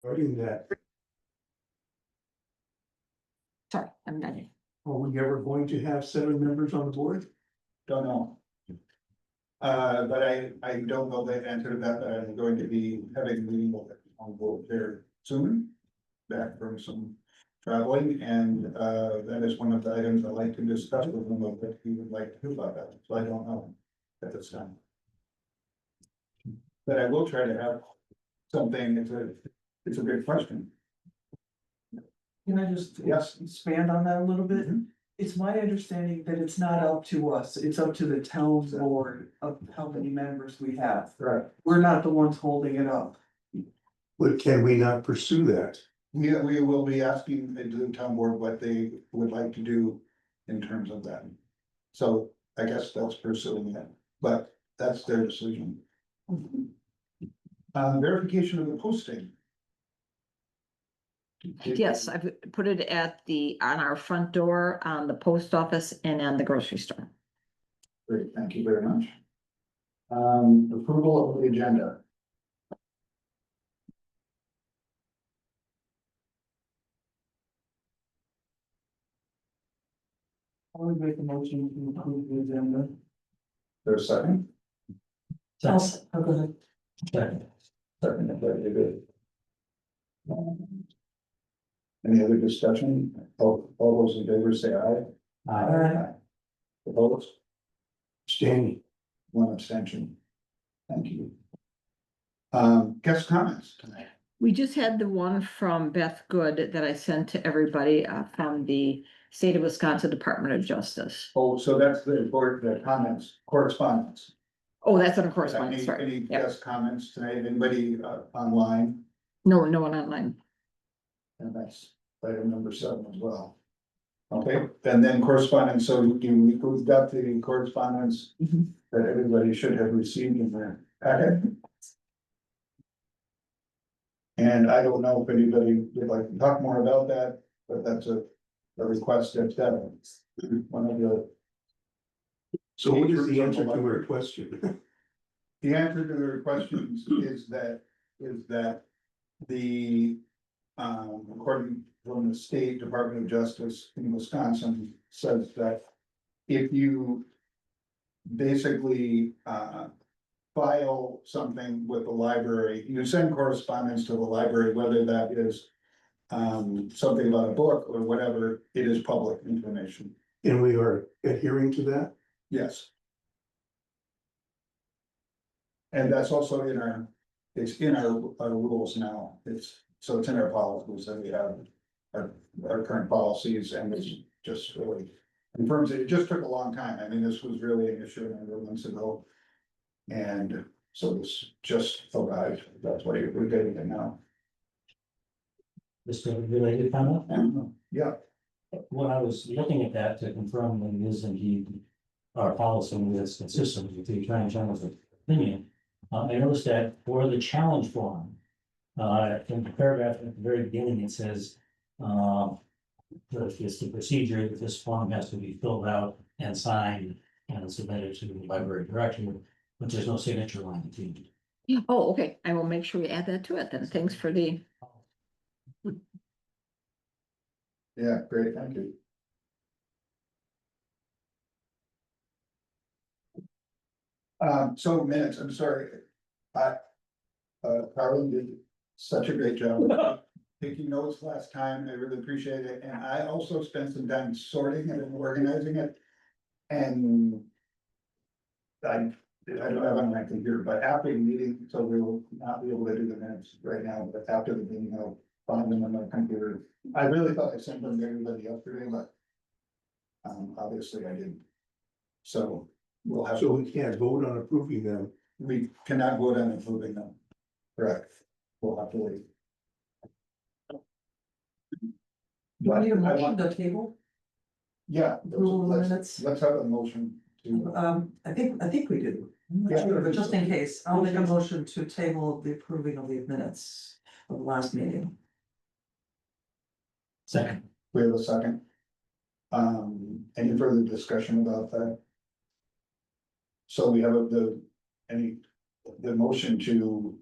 Regarding that, Sorry, I'm done. are we ever going to have 7 members on the board? Don't know. But I don't know the answer to that, but I'm going to be having a meeting with it on board there soon. Back from some traveling, and that is one of the items I'd like to discuss with him, of what he would like to do about that, so I don't know at this time. But I will try to have something, it's a good question. Can I just Yes. expand on that a little bit? Mhm. It's my understanding that it's not up to us, it's up to the town board of how many members we have. Right. We're not the ones holding it up. But can we not pursue that? We will be asking the town board what they would like to do in terms of that. So I guess that's pursuing that, but that's their decision. Verification of the posting. Yes, I've put it on our front door, on the post office and on the grocery store. Great, thank you very much. Approval of the agenda. I would make a motion to approve the agenda. There's a second. Go ahead. Second, very good. Any other discussion? All those in favor say aye. Aye. Opposed? Standing. One abstention. Thank you. Guest comments tonight. We just had the one from Beth Good that I sent to everybody from the State of Wisconsin Department of Justice. Oh, so that's the board, the comments, correspondence. Oh, that's on correspondence, Any sorry. Yep. guest comments tonight? Anybody online? No, no one online. And that's item number 7 as well. Okay, and then correspondence, so we've got the correspondence that everybody should have received in their packet. And I don't know if anybody would like to talk more about that, but that's a request that's one of the. So what is the answer to her question? The answer to their questions is that the, according from the State Department of Justice in Wisconsin, says that if you basically, file something with the library, you send correspondence to the library, whether that is something about a book or whatever, it is public information. And we are adhering to that? Yes. And that's also it's in our rules now, it's in our policies that we have, our current policies, and it's just really confirms it just took a long time, I mean, this was really an issue a number of months ago. And so this just arrived, that's why we're getting it now. Just a related comment, And, yeah, when I was looking at that to confirm that it is indeed our policy is consistent with the Attorney General's opinion, I noticed that for the challenge form, in the paragraph at the very beginning, it says, it's the procedure that this form has to be filled out and signed and submitted to the library director, but there's no signature line between. Oh, okay. I will make sure we add that to it then. Thanks for the. yeah, great, thank you. So minutes, I'm sorry. Carlin did such a great job taking notes last time, I really appreciate it, and I also spent some time sorting it and organizing it. And I don't have it on my computer, but after the meeting, so we will not be able to do the minutes right now, but after the meeting, I'll find them on my computer. I really thought I sent them to everybody yesterday, but obviously I didn't. So we'll have. So we can't vote on approving them. We cannot vote on approving them. Correct. We'll have to wait. Do I need a But I motion want- to table? Yeah. Approval of the let's- minutes? Let's have a motion to, I think we do. I'm Yeah. not sure, but just in case, I'll make a motion to table the approving of the minutes of the last meeting. Second. we have a second. Any further discussion about that? So we have any the motion to,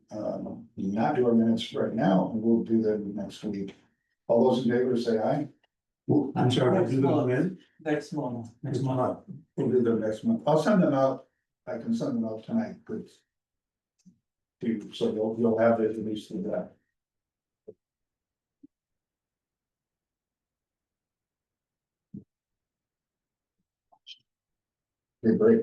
not do our minutes right now, and we'll do them next week. All those in favor say aye. Well, I'm sorry, we'll Next do them month. when? Next month. Next month. We'll do them next month. I'll send them out. I can send them out tonight, but. So you'll have it at least through that. Okay, great.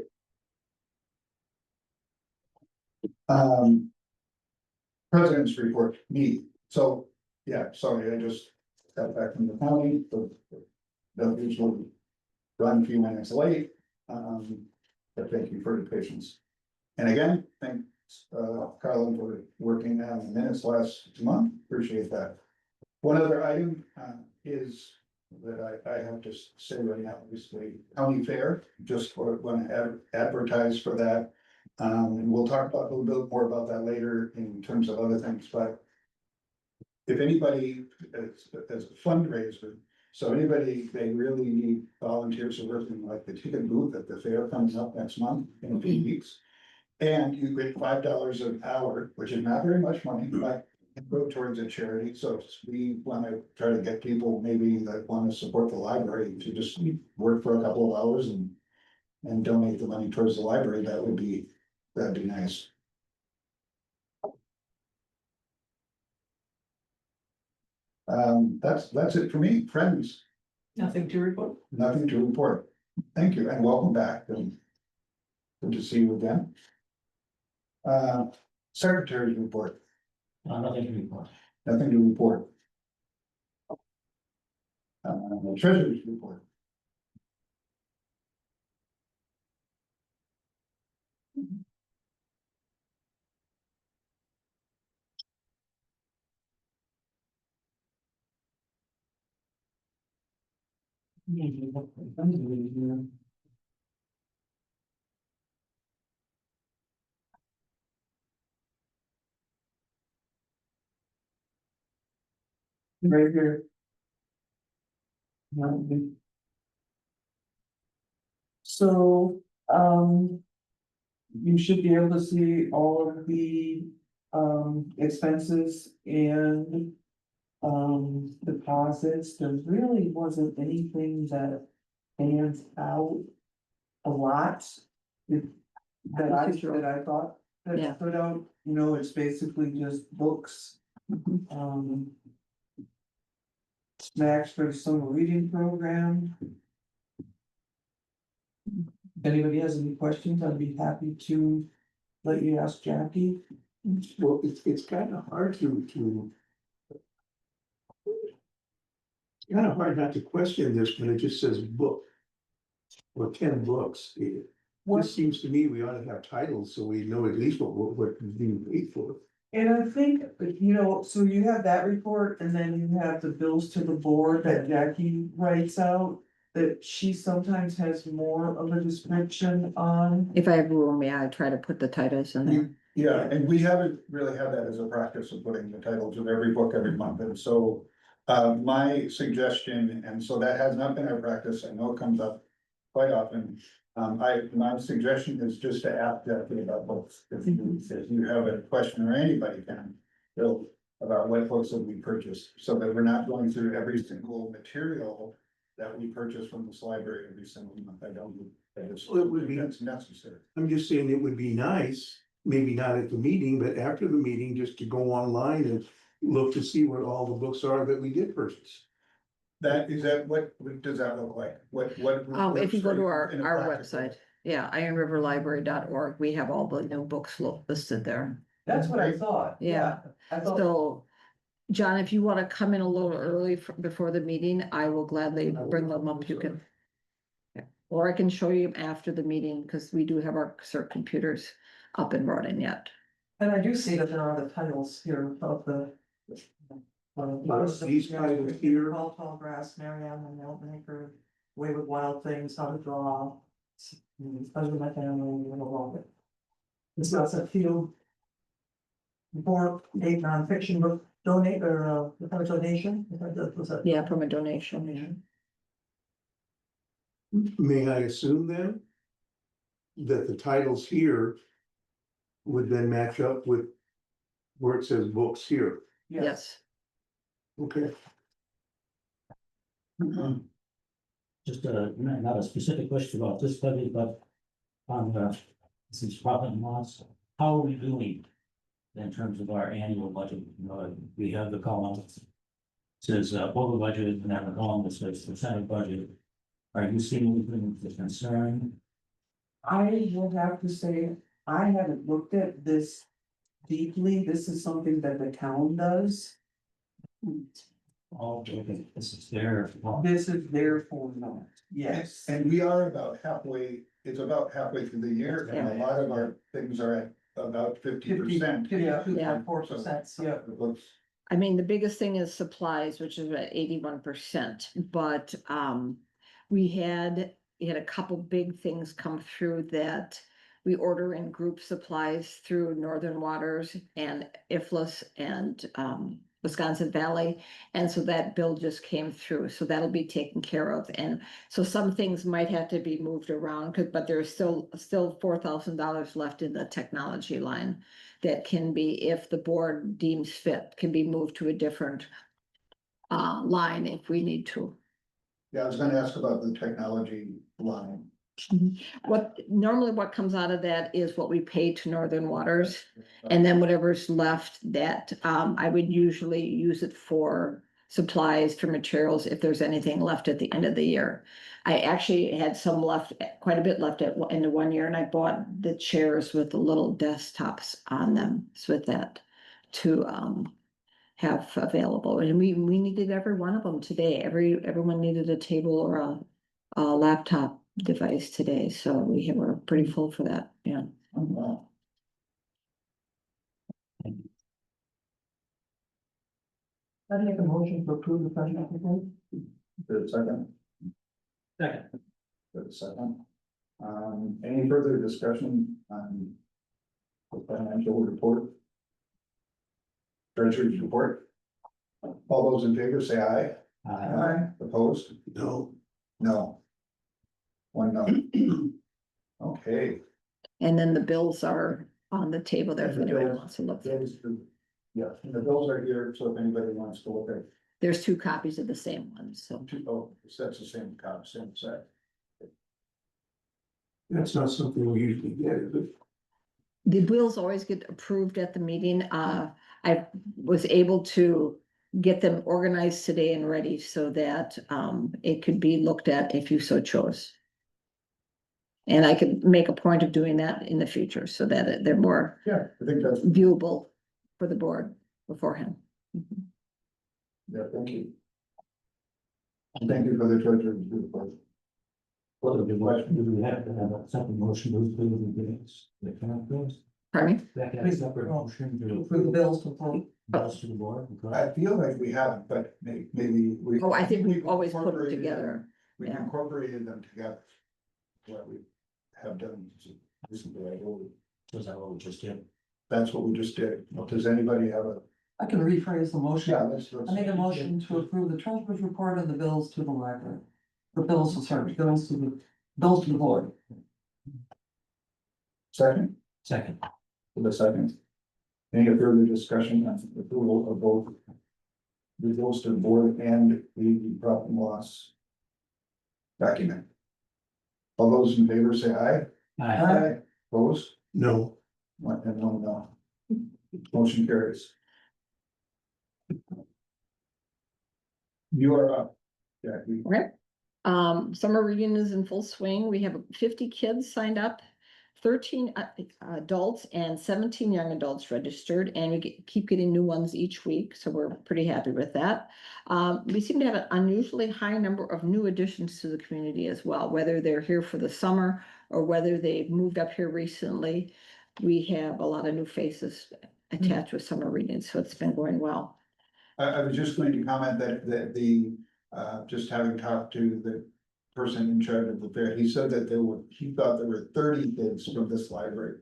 President's report, me. So, yeah, sorry, I just got back from the county, the usual run a few minutes late. But thank you for your patience. And again, thanks, Carlin, for working on the minutes last month. Appreciate that. One other item, is that I have to say right now, obviously, county fair, just want to advertise for that. And we'll talk about a little bit more about that later in terms of other things, but. If anybody, as a fundraiser, so anybody, they really need volunteers to work in like the ticket booth at the fair comes up next month in a few weeks. And you get $5 an hour, which is not very much money, but it go towards a charity, so we wanna try to get people maybe that wanna support the library to just work for a couple of hours and. And donate the money towards the library, that'd be nice. That's it for me, friends, Nothing to report. nothing to report. Thank you and welcome back and. Good to see you again. Secretary's report, Nothing to report. nothing to report. Treasurer's report. Right here. So, you should be able to see all of the, expenses and. Deposits, there really wasn't anything that stands out a lot. That I thought Yeah. that stood out, you know, it's basically just books. Snacks for the summer reading program. If anybody has any questions, I'd be happy to let you ask Jackie. Well, it's kind of hard to. It's kind of hard not to question this when it just says book. Or 10 books. This seems to me we ought to have titles so we know at least what is being paid for. And I think, you know, so you have that report and then you have the bills to the board that Jackie writes out. That she sometimes has more of a description on. If I have room, yeah, I try to put the titles in there. Yeah, and we haven't really had that as a practice of putting the titles of every book every month, and so. My suggestion, and so that has not been our practice, I know it comes up quite often. My suggestion is just to ask Jackie about books, if you have a question or anybody can. Bill, about what books have we purchased, so that we're not going through every single material. That we purchase from this library every single month, I don't Well, it would be- think that's necessary. I'm just saying it would be nice, maybe not at the meeting, but after the meeting, just to go online and look to see what all the books are that we did purchase. What does that look like? What? If you go to our in a practical- website, yeah, ironriverlibrary.org, we have all the new books listed there. That's what I thought, Yeah. I thought. So, John, if you wanna come in a little early before the meeting, I will gladly bring them up, you can. Yeah. Or I can show you after the meeting, because we do have our CERT computers up and running yet. And I do see that there are the titles here of the. These titles here. Tall grass, Marianne and Milton Maker, Way with Wild Things, How to Draw. Husband, my family, and all of it. It's also a few. For a nonfiction book, donate or a donation. Was that- Yeah, from a donation, yeah. May I assume then? That the titles here. would then match up with where it says books here. Yes. Okay, Just not a specific question about this budget, but on this is profit and loss, how are we doing in terms of our annual budget? You know, we have the column that says over budget, and then the column that says percent of budget. Are you seeing anything that's concern? I will have to say, I haven't looked at this deeply. This is something that the town does. Oh, okay, this is their. This is their formula, yes. And we are about halfway, it's about halfway through the year, and a lot of our things are at about 50%. Yeah, 2.4%, yeah. It looks, I mean, the biggest thing is supplies, which is at 81%, but we had a couple big things come through that we order in group supplies through Northern Waters and IFLS and Wisconsin Valley. And so that bill just came through, so that'll be taken care of. And so some things might have to be moved around, but there's still $4,000 left in the technology line that can be, if the board deems fit, can be moved to a different line if we need to. yeah, I was gonna ask about the technology line. What comes out of that is what we pay to Northern Waters, and then whatever's left that I would usually use it for supplies, for materials, if there's anything left at the end of the year. I actually had some left, quite a bit left at in the 1 year, and I bought the chairs with the little desktops on them, so with that to have available. And we needed every one of them today. Everyone needed a table or a laptop device today, so we're pretty full for that, yeah. Oh, wow. I make a motion to approve the budget report. For a second, Second. for a second. Any further discussion on the financial report? Treasurer's report? All those in favor say aye. Opposed? no, No. One no. Okay. And then the bills are on the table there if And the anybody bills- wants to look. Yeah, and the bills are here, so if anybody wants to look at, There's 2 copies of the same one, so. oh, that's the same cop, same set. that's not something we usually get, is it? The bills always get approved at the meeting. I was able to get them organized today and ready so that it could be looked at if you so chose. And I could make a point of doing that in the future so that they're more Yeah, I think that's, viewable for the board beforehand. yeah, thank you. Thank you for the treasurer's report. What are the question, do we have to have a separate motion to approve the bills? The current bills? Pardon me? That have a separate motion to Approve the bills to approve. bills to the board? I feel like we haven't, but maybe we. Oh, I think we've we've always put them incorporated together. We've yeah. incorporated them together. What we have done recently, I believe. Was that what we just did? That's what we just did. Does anybody have a? I can rephrase the motion. Yeah, let's. I make a motion to approve the treasurer's report and the bills to the library. The bills to the board. Second, Second. for the second. Any further discussion on the approval of both the bills to the board and the profit and loss document? All those in favor say aye. Aye. Opposed? No, One and one no. Motion carries. You are up, Jackie. Okay. Summer reading is in full swing. We have 50 kids signed up, 13 adults and 17 young adults registered, and we keep getting new ones each week, so we're pretty happy with that. We seem to have an unusually high number of new additions to the community as well, whether they're here for the summer or whether they've moved up here recently. We have a lot of new faces attached with summer reading, so it's been going well. I was just going to comment that the, just having talked to the person in charge of the fair, he said that he thought there were 30 kids from this library.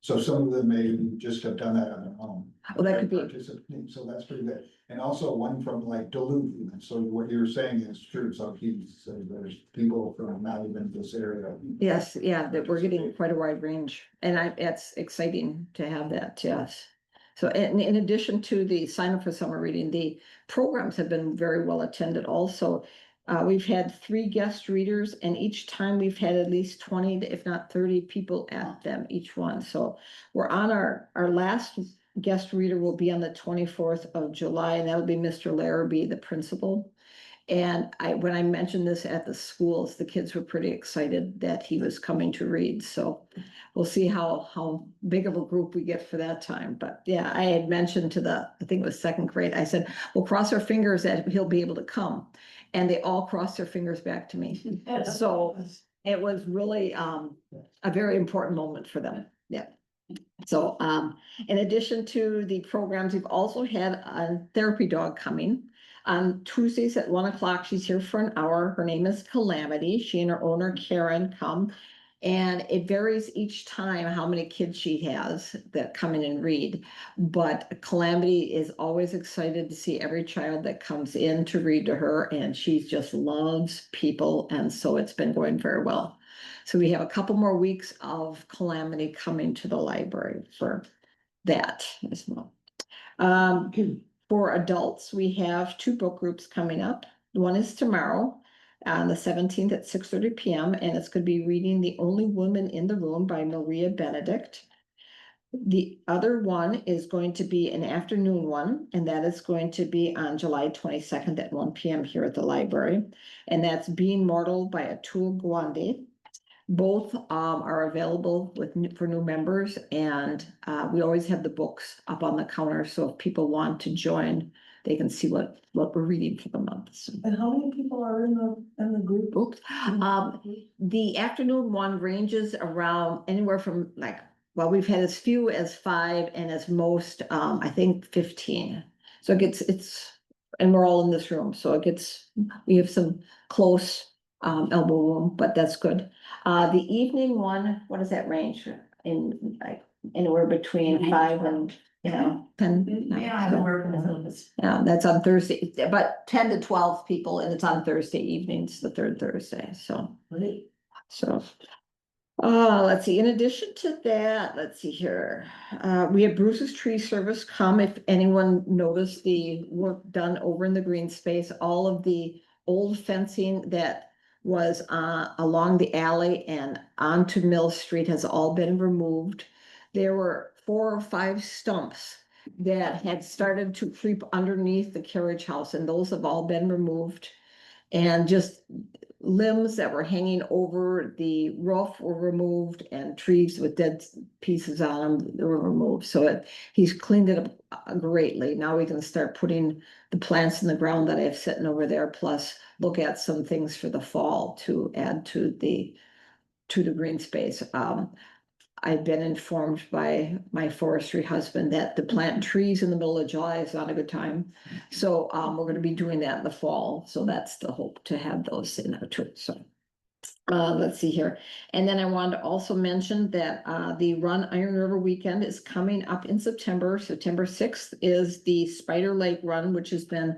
So some of them may just have done that on their own. Well, that could be. Participating, so that's pretty good. And also one from like Duluth, and so what you're saying is true, so there's people from not even this area. Yes, yeah, that we're getting quite a wide range, and it's exciting to have that, yes. So in addition to the sign up for summer reading, the programs have been very well attended also. We've had 3 guest readers, and each time we've had at least 20, if not 30 people at them, each one. So we're on our last guest reader will be on the 24th of July, and that'll be Mr. Larrabee, the principal. And when I mentioned this at the schools, the kids were pretty excited that he was coming to read. So we'll see how big of a group we get for that time. But yeah, I had mentioned to I think it was 2nd grade, I said, we'll cross our fingers that he'll be able to come. And they all crossed their fingers back to me. So it was really a very important moment for them. Yeah. So in addition to the programs, we've also had a therapy dog coming. On Tuesdays at 1 o'clock, she's here for an hour. Her name is Calamity. She and her owner Karen come. And it varies each time how many kids she has that come in and read. But Calamity is always excited to see every child that comes in to read to her. And she just loves people. And so it's been going very well. So we have a couple more weeks of Calamity coming to the library for that as well. For adults, we have 2 book groups coming up. One is tomorrow on the 17th at 6:30 p.m. and it's going to be reading The Only Woman in the Room by Maria Benedict. The other one is going to be an afternoon one, and that is going to be on July 22nd at 1 p.m. here at the library. And that's Being Mortal by Atul Gawande. Both are available for new members, and we always have the books up on the counter. So if people want to join, they can see what we're reading for the month. So, And how many people are in the group? oops. The afternoon one ranges around anywhere from we've had as few as 5 and as most, I think 15. So and we're all in this room. So we have some close elbow room, but that's good. The evening one, what does that range in anywhere between 5 and 10? Yeah, So, anywhere from yeah, that's on Thursday, but 10 to 12 people, and it's on Thursday evenings, the 3rd Thursday. So let's see. In addition to that, let's see here. We have Bruce's Tree Service come. If anyone noticed the work done over in the green space, all of the old fencing that was along the alley and onto Mill Street has all been removed. There were 4 or 5 stumps that had started to creep underneath the carriage house, and those have all been removed. And just limbs that were hanging over the roof were removed, and trees with dead pieces on them were removed. So he's cleaned it up greatly. Now we can start putting the plants in the ground that I have sitting over there, plus look at some things for the fall to add to the green space. I've been informed by my forestry husband that to plant trees in the middle of July is not a good time. So we're going to be doing that in the fall. So that's the hope, to have those in there too. So let's see here. And then I wanted to also mention that the Run Iron River weekend is coming up in September. September 6th is the Spider Lake Run, which has been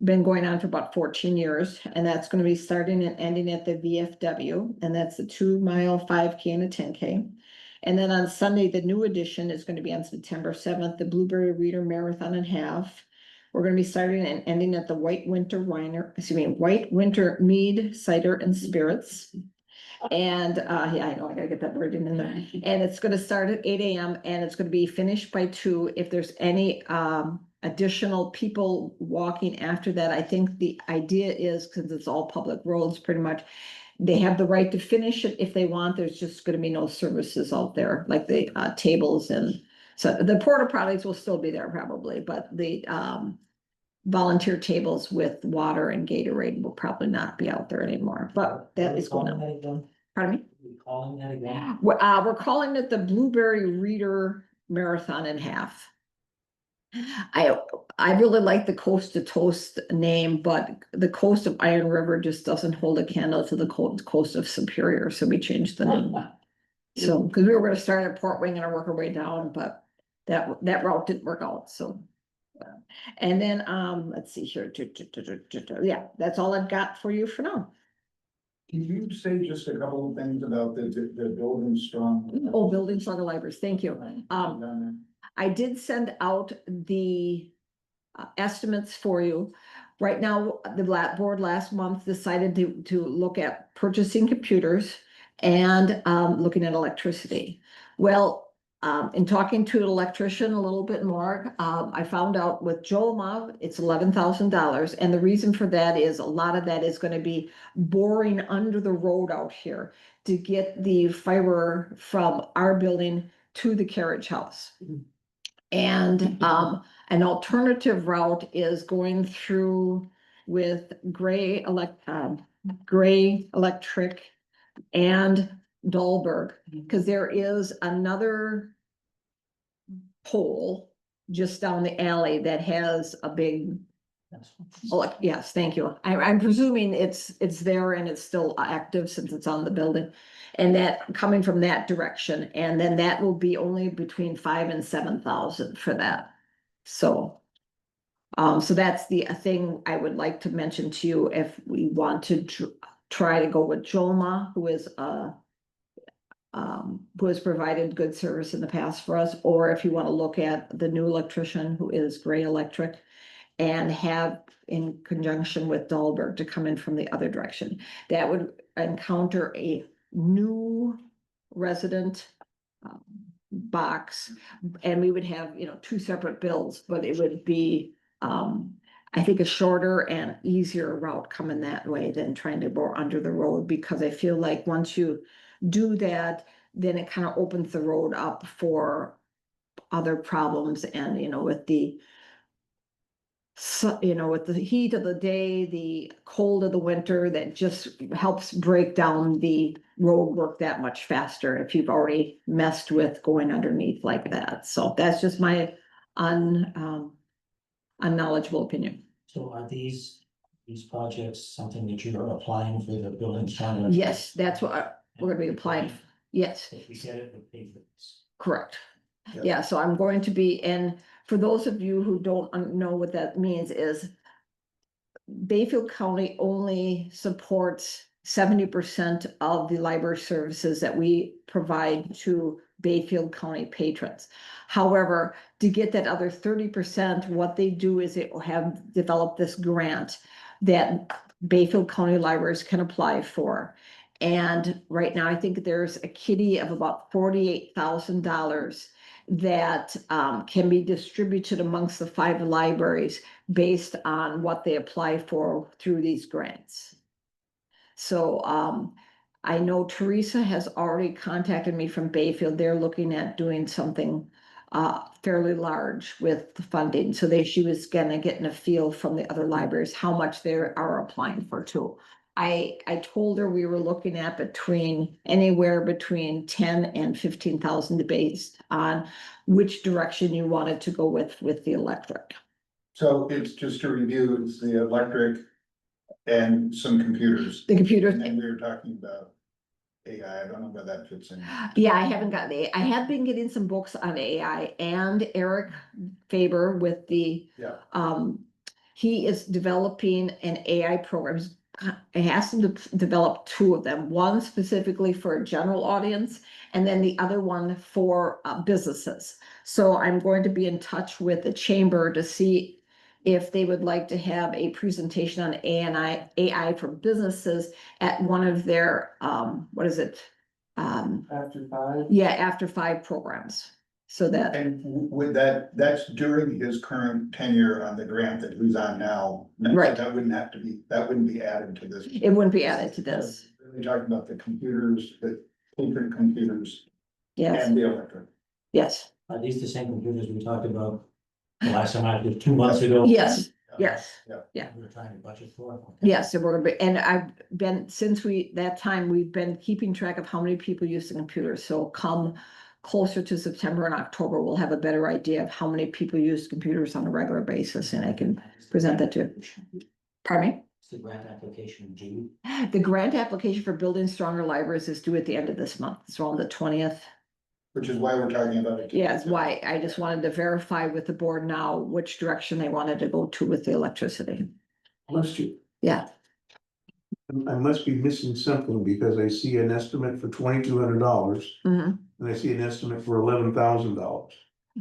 going on for about 14 years, and that's going to be starting and ending at the VFW, and that's a 2-mile 5K and a 10K. And then on Sunday, the new edition is going to be on September 7th, the Blueberry Reader Marathon and Half. We're going to be starting and ending at the White Winter Mead, Cider and Spirits. And yeah, I know I gotta get that word in there. And it's going to start at 8 a.m. and it's going to be finished by 2. If there's any additional people walking after that, I think the idea is, because it's all public roads pretty much, they have the right to finish it if they want. There's just going to be no services out there, like the tables, and so the porta potties will still be there probably, but the volunteer tables with water and Gatorade will probably not be out there anymore. But that is going on. Pardon me? Are we calling that again? We're calling it the Blueberry Reader Marathon and Half. I really like the Coast to Toast name, but the coast of Iron River just doesn't hold a candle to the coast of Superior, so we changed the name. So, because we were gonna start at Port Wing and work our way down, but that route didn't work out, so. And then, let's see here, yeah, that's all I've got for you for now. Can you say just a couple of things about the building strong? Oh, buildings on the libraries, thank you. I did send out the estimates for you. Right now, the board last month decided to look at purchasing computers and looking at electricity. Well, in talking to an electrician a little bit more, I found out with Joma, it's $11,000. And the reason for that is a lot of that is going to be boring under the road out here to get the fiber from our building to the carriage house. And an alternative route is going through with Gray Electric and Goldberg, because there is another pole just down the alley that has a big, yes, thank you. I'm presuming it's there and it's still active since it's on the building. And that coming from that direction, and then that will be only between 5,000 and 7,000 for that. So. So that's the thing I would like to mention to you if we want to try to go with Joma, who has provided good service in the past for us, or if you want to look at the new electrician who is Gray Electric and have in conjunction with Dahlberg to come in from the other direction. That would encounter a new resident box, and we would have, two separate bills, but it would be, I think, a shorter and easier route coming that way than trying to bore under the road, because I feel like once you do that, then it kind of opens the road up for other problems. And, with the with the heat of the day, the cold of the winter, that just helps break down the road work that much faster if you've already messed with going underneath like that. So that's just my unknowledgeable opinion. So are these projects something that you're applying for the building standard? Yes, that's what we're gonna be applying. Yes, If we get it, we'll pay for this. correct. Yeah. Yeah, so I'm going to be, and for those of you who don't know what that means is Bayfield County only supports 70% of the library services that we provide to Bayfield County patrons. However, to get that other 30%, what they do is they have developed this grant that Bayfield County libraries can apply for. And right now, I think there's a kitty of about $48,000 that can be distributed amongst the 5 libraries based on what they apply for through these grants. So I know Teresa has already contacted me from Bayfield. They're looking at doing something fairly large with the funding. So she was gonna get a feel from the other libraries how much they are applying for too. I told her we were looking at anywhere between 10 and 15,000 based on which direction you wanted to go with the electric. So it's just to review, it's the electric and some computers. The computers. And then we were talking about AI, I don't know where that fits in. Yeah, I haven't gotten I have been getting some books on AI, and Eric Faber with Yeah. he is developing an AI program. I asked him to develop 2 of them, one specifically for a general audience, and then the other one for businesses. So I'm going to be in touch with the chamber to see if they would like to have a presentation on AI for businesses at one of their, what is it? After 5. Yeah, after 5 programs. So that, And with that's during his current tenure on the grant that he's on now. So Right. that wouldn't be added to this. it wouldn't be added to this. We're talking about the computers, the different computers Yes, and the electric. yes, Are these the same computers we talked about the last time I did 2 months ago? yes, yes. We were trying to budget for it. Okay. Yes, and we're gonna be, and I've been, since that time, we've been keeping track of how many people use the computer. So come closer to September and October, we'll have a better idea of how many people use computers on a regular basis, and I can present that to you. Pardon me? Is the grant application due? The grant application for building stronger libraries is due at the end of this month. It's on the 20th. Which is why we're talking about it. Yeah, it's why I just wanted to verify with the board now which direction they wanted to go to with the electricity. Must you, Yeah, I must be missing something because I see an estimate for $2,200 mhm. and I see an estimate for $11,000.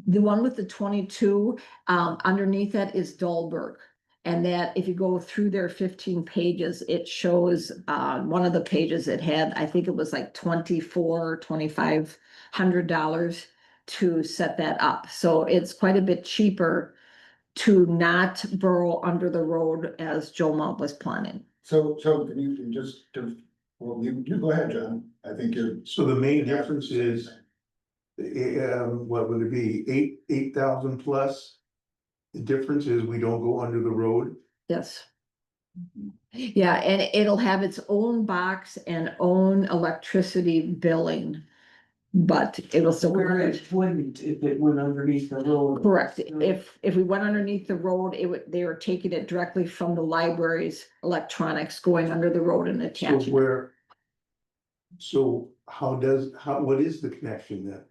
The one with the 22, underneath that is Goldberg. And that if you go through their 15 pages, it shows, one of the pages it had, I think it was like $2,500 to set that up. So it's quite a bit cheaper to not burrow under the road as Joma was planning. So can you just, well, you go ahead, John, I think you're. So the main difference is, what would it be, 8,000 plus? The difference is we don't go under the road. Yes. Yeah, and it'll have its own box and own electricity billing. But it will still. Where it wouldn't if it went underneath the road. Correct. If we went underneath the road, they were taking it directly from the library's electronics, going under the road and So attaching. what is the connection then?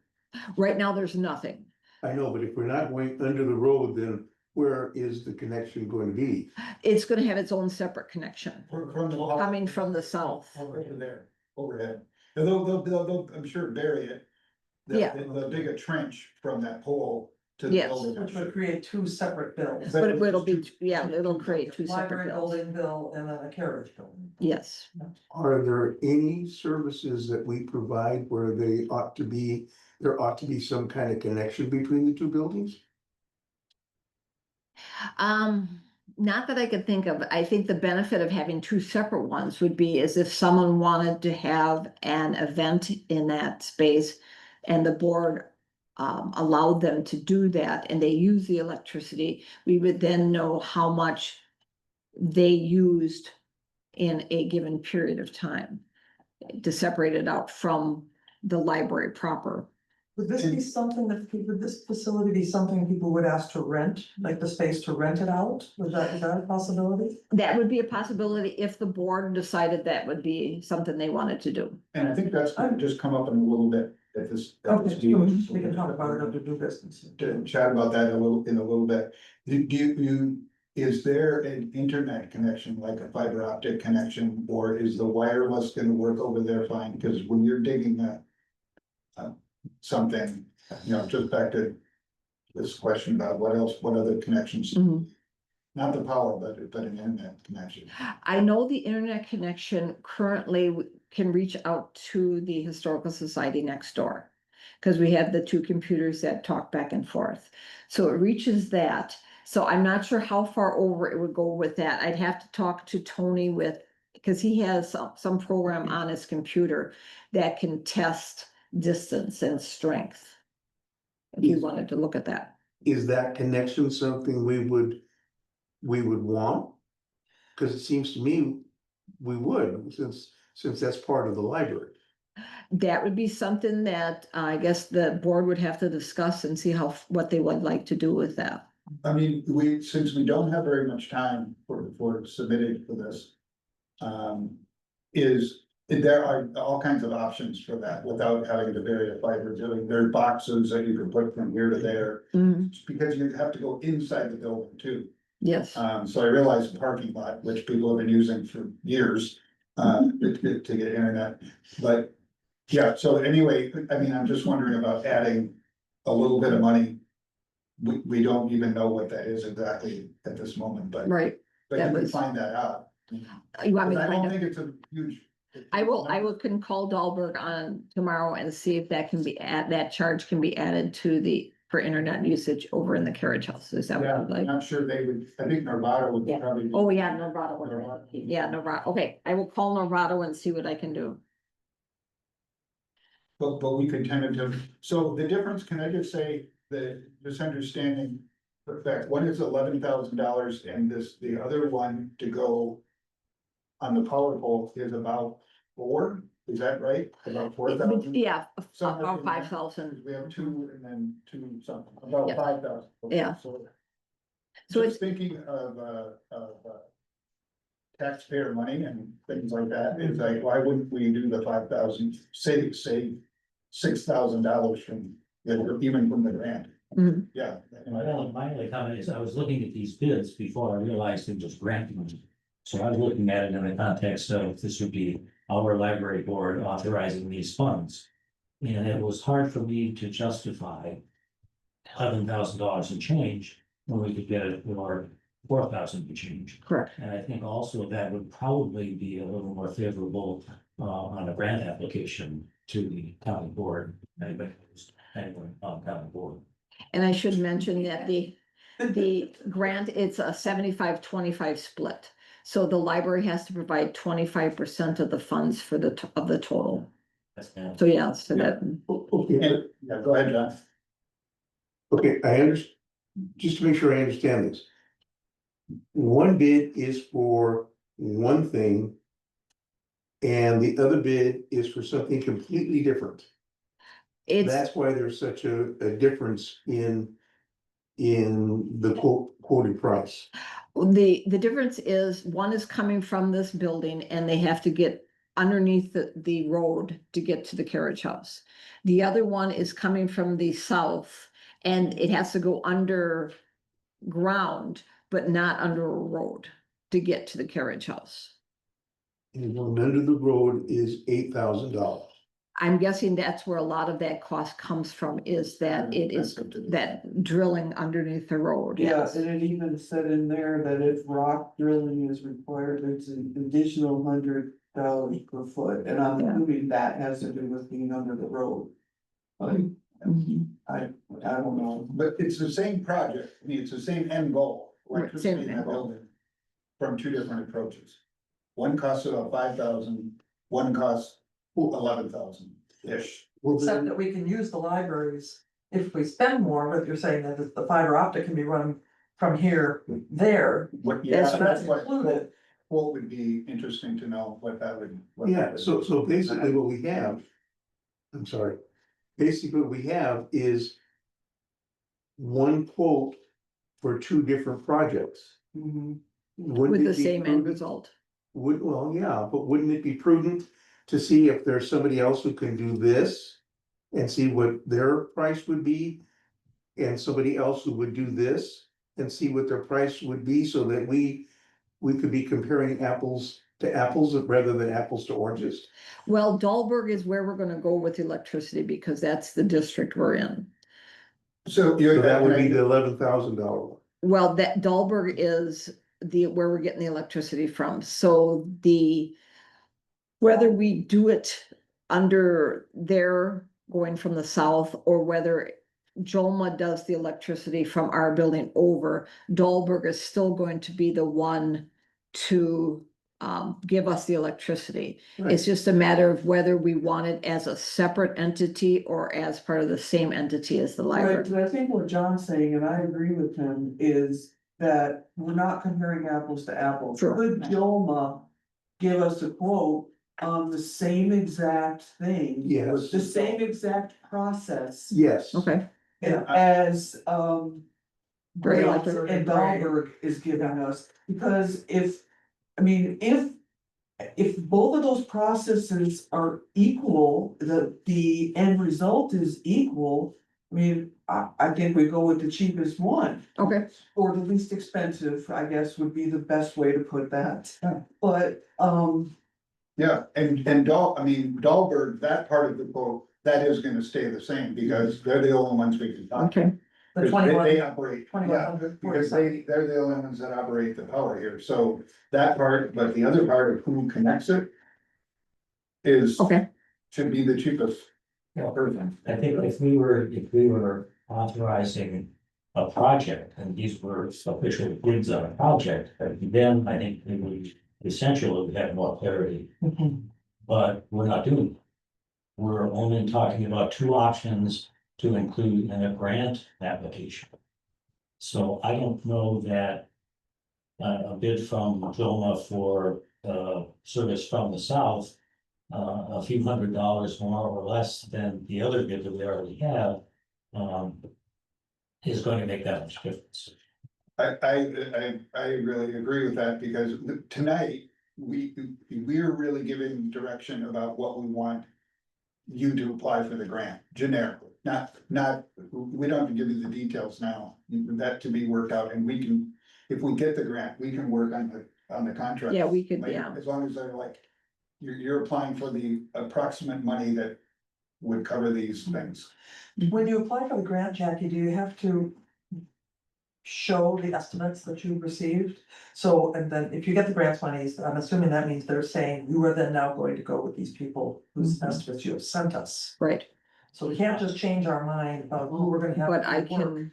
Right now, there's nothing. I know, but if we're not going under the road, then where is the connection going to be? It's gonna have its own separate connection From the. coming from the south. Over there, overhead. And they'll, I'm sure bury it. Yeah. They'll dig a trench from that pole to the Yes. building. Which would create two separate bills. But it'll be, yeah, it'll create two Library separate bills. building bill and then a carriage bill. Yes. Are there any services that we provide where there ought to be some kind of connection between the two buildings? Not that I could think of. I think the benefit of having two separate ones would be as if someone wanted to have an event in that space and the board allowed them to do that and they use the electricity, we would then know how much they used in a given period of time to separate it out from the library proper. Would this be something would this facility be something people would ask to rent, like the space to rent it out? Is that a possibility? That would be a possibility if the board decided that would be something they wanted to do. And I think that's gonna just come up in a little bit at this. Okay, we can talk about it under new business. To chat about that in a little bit. Is there an internet connection, like a fiber optic connection, or is the wireless gonna work over there fine? Because when you're digging that. Something, just back to this question about what other connections, Mhm. not the power, but an internet connection. I know the internet connection currently can reach out to the Historical Society next door. Because we have the two computers that talk back and forth. So it reaches that. So I'm not sure how far over it would go with that. I'd have to talk to Tony because he has some program on his computer that can test distance and strength. If you wanted to look at that. Is that connection something we would want? Cause it seems to me we would, since that's part of the library. That would be something that I guess the board would have to discuss and see what they would like to do with that. I mean, since we don't have very much time for submitting for this. There are all kinds of options for that without having to bury a fiber building. There are boxes that you can put from here to there. Mhm. Because you have to go inside the building too. Yes, So I realize the parking lot, which people have been using for years, to get internet, but. Yeah, so anyway, I mean, I'm just wondering about adding a little bit of money. We don't even know what that is exactly at this moment, but right. you that can was- find that out. You want me to I find don't out? think it's a huge. Can call Dahlberg on tomorrow and see if that that charge can be added for internet usage over in the carriage house. Is that what Yeah, you'd I'm like? not sure they would, I think Narvada would Yeah. probably. Oh, yeah, Novato. Yeah, Novato. Okay, I will call Novato and see what I can do. But we could tentative, so the difference, can I just say that misunderstanding. The fact, one is $11,000 and the other one to go. On the power pole is about 4, is that right? About 4,000? Yeah, Somewhere about in there. 5,000. We have 2 and then 2 something, about Yeah. 5,000. Yeah. So So just thinking of taxpayer money and things like that, it's like, why wouldn't we do the 5,000, save $6,000 from, even from the grant? Mhm. Yeah. My only comment is I was looking at these bids before I realized it was grant money. So I was looking at it in the context of this would be our library board authorizing these funds. And it was hard for me to justify $11,000 in change when we could get it for 4,000 to change. Correct. And I think also that would probably be a little more favorable on a grant application to the county board. Anyone on county board. And I should mention that the grant, it's a 75-25 split. So the library has to provide 25% of the funds for the, of the total. That's So yeah, so that, Okay, Yeah, go ahead, John. okay, just to make sure I understand this. One bid is for one thing. And the other bid is for something completely different. it's, That's why there's such a difference in the quoted price. the difference is one is coming from this building and they have to get underneath the road to get to the carriage house. The other one is coming from the south and it has to go underground, but not under a road to get to the carriage house. And going under the road is $8,000. I'm guessing that's where a lot of that cost comes from, is that it is that drilling underneath the road. Yeah, Yes. and it even said in there that if rock drilling is required, it's an additional $100 per foot, and I'm Yeah. assuming that has to do with being under the road. Mhm. I don't know. But it's the same project, I mean, it's the same end goal, Right, electricity same in end that goal. building. From two different approaches. One costs about 5,000, one costs 11,000-ish. Well, Except then, that we can use the libraries if we spend more, but you're saying that the fiber optic can be run from here, there. What, yeah, That's that's what included. quote would be interesting to know what that would. what that yeah, would so be. basically what we have. I'm sorry, basically what we have is. One quote for two different projects. Mhm. Wouldn't With it the be same end prudent- result. well, yeah, but wouldn't it be prudent to see if there's somebody else who can do this? And see what their price would be? And somebody else who would do this and see what their price would be so that we could be comparing apples to apples rather than apples to oranges? Well, Dahlberg is where we're gonna go with electricity because that's the district we're in. So you. So that would be the $11,000 one. Well, that Dahlberg is where we're getting the electricity from, so whether we do it under there going from the south or whether Joma does the electricity from our building over, Dahlberg is still going to be the one to give us the electricity. It's just a matter of whether we want it as a separate entity or as part of the same entity as the Right, library. but I think what John's saying, and I agree with him, is that we're not comparing apples to apples. Sure. Could Joma give us a quote on the same exact thing? Yes. The same exact process Yes. Okay, as Very Briggs likely. and Goldberg is giving us, because if both of those processes are equal, the end result is equal. I mean, I think we go with the cheapest one, okay, or the least expensive, I guess would be the best way to put that. Yeah. But, Yeah, and Dahlberg, that part of the quote, that is gonna stay the same, because they're the only ones we can talk to. okay, the Because 21 they operate, yeah, 2100 because they're the only ones that operate the power here, so that part, but the other part of who connects it. Is, okay. should be the cheapest. Yeah. Person. I think if we were authorizing a project and these were official bids on a project, then I think it would essentially have more clarity. But we're not doing that. We're only talking about two options to include in a grant application. So I don't know that a bid from Joma for service from the south, a few $100s more or less than the other bid that we already have, is going to make that much difference. I really agree with that, because tonight, we're really giving direction about what we want you to apply for the grant generically, not, we don't have to give you the details now. That to be worked out, and we can, if we get the grant, we can work on the contract. Yeah, we could, later, yeah. As long as they're like, you're applying for the approximate money that would cover these things. When you apply for the grant, Jackie, do you have to show the estimates that you've received? So, and then if you get the grant monies, I'm assuming that means they're saying you are then now going to go with these people whose Mhm. estimates you have sent us. Right, So we can't just change our mind about who we're gonna have. but to I do work. can,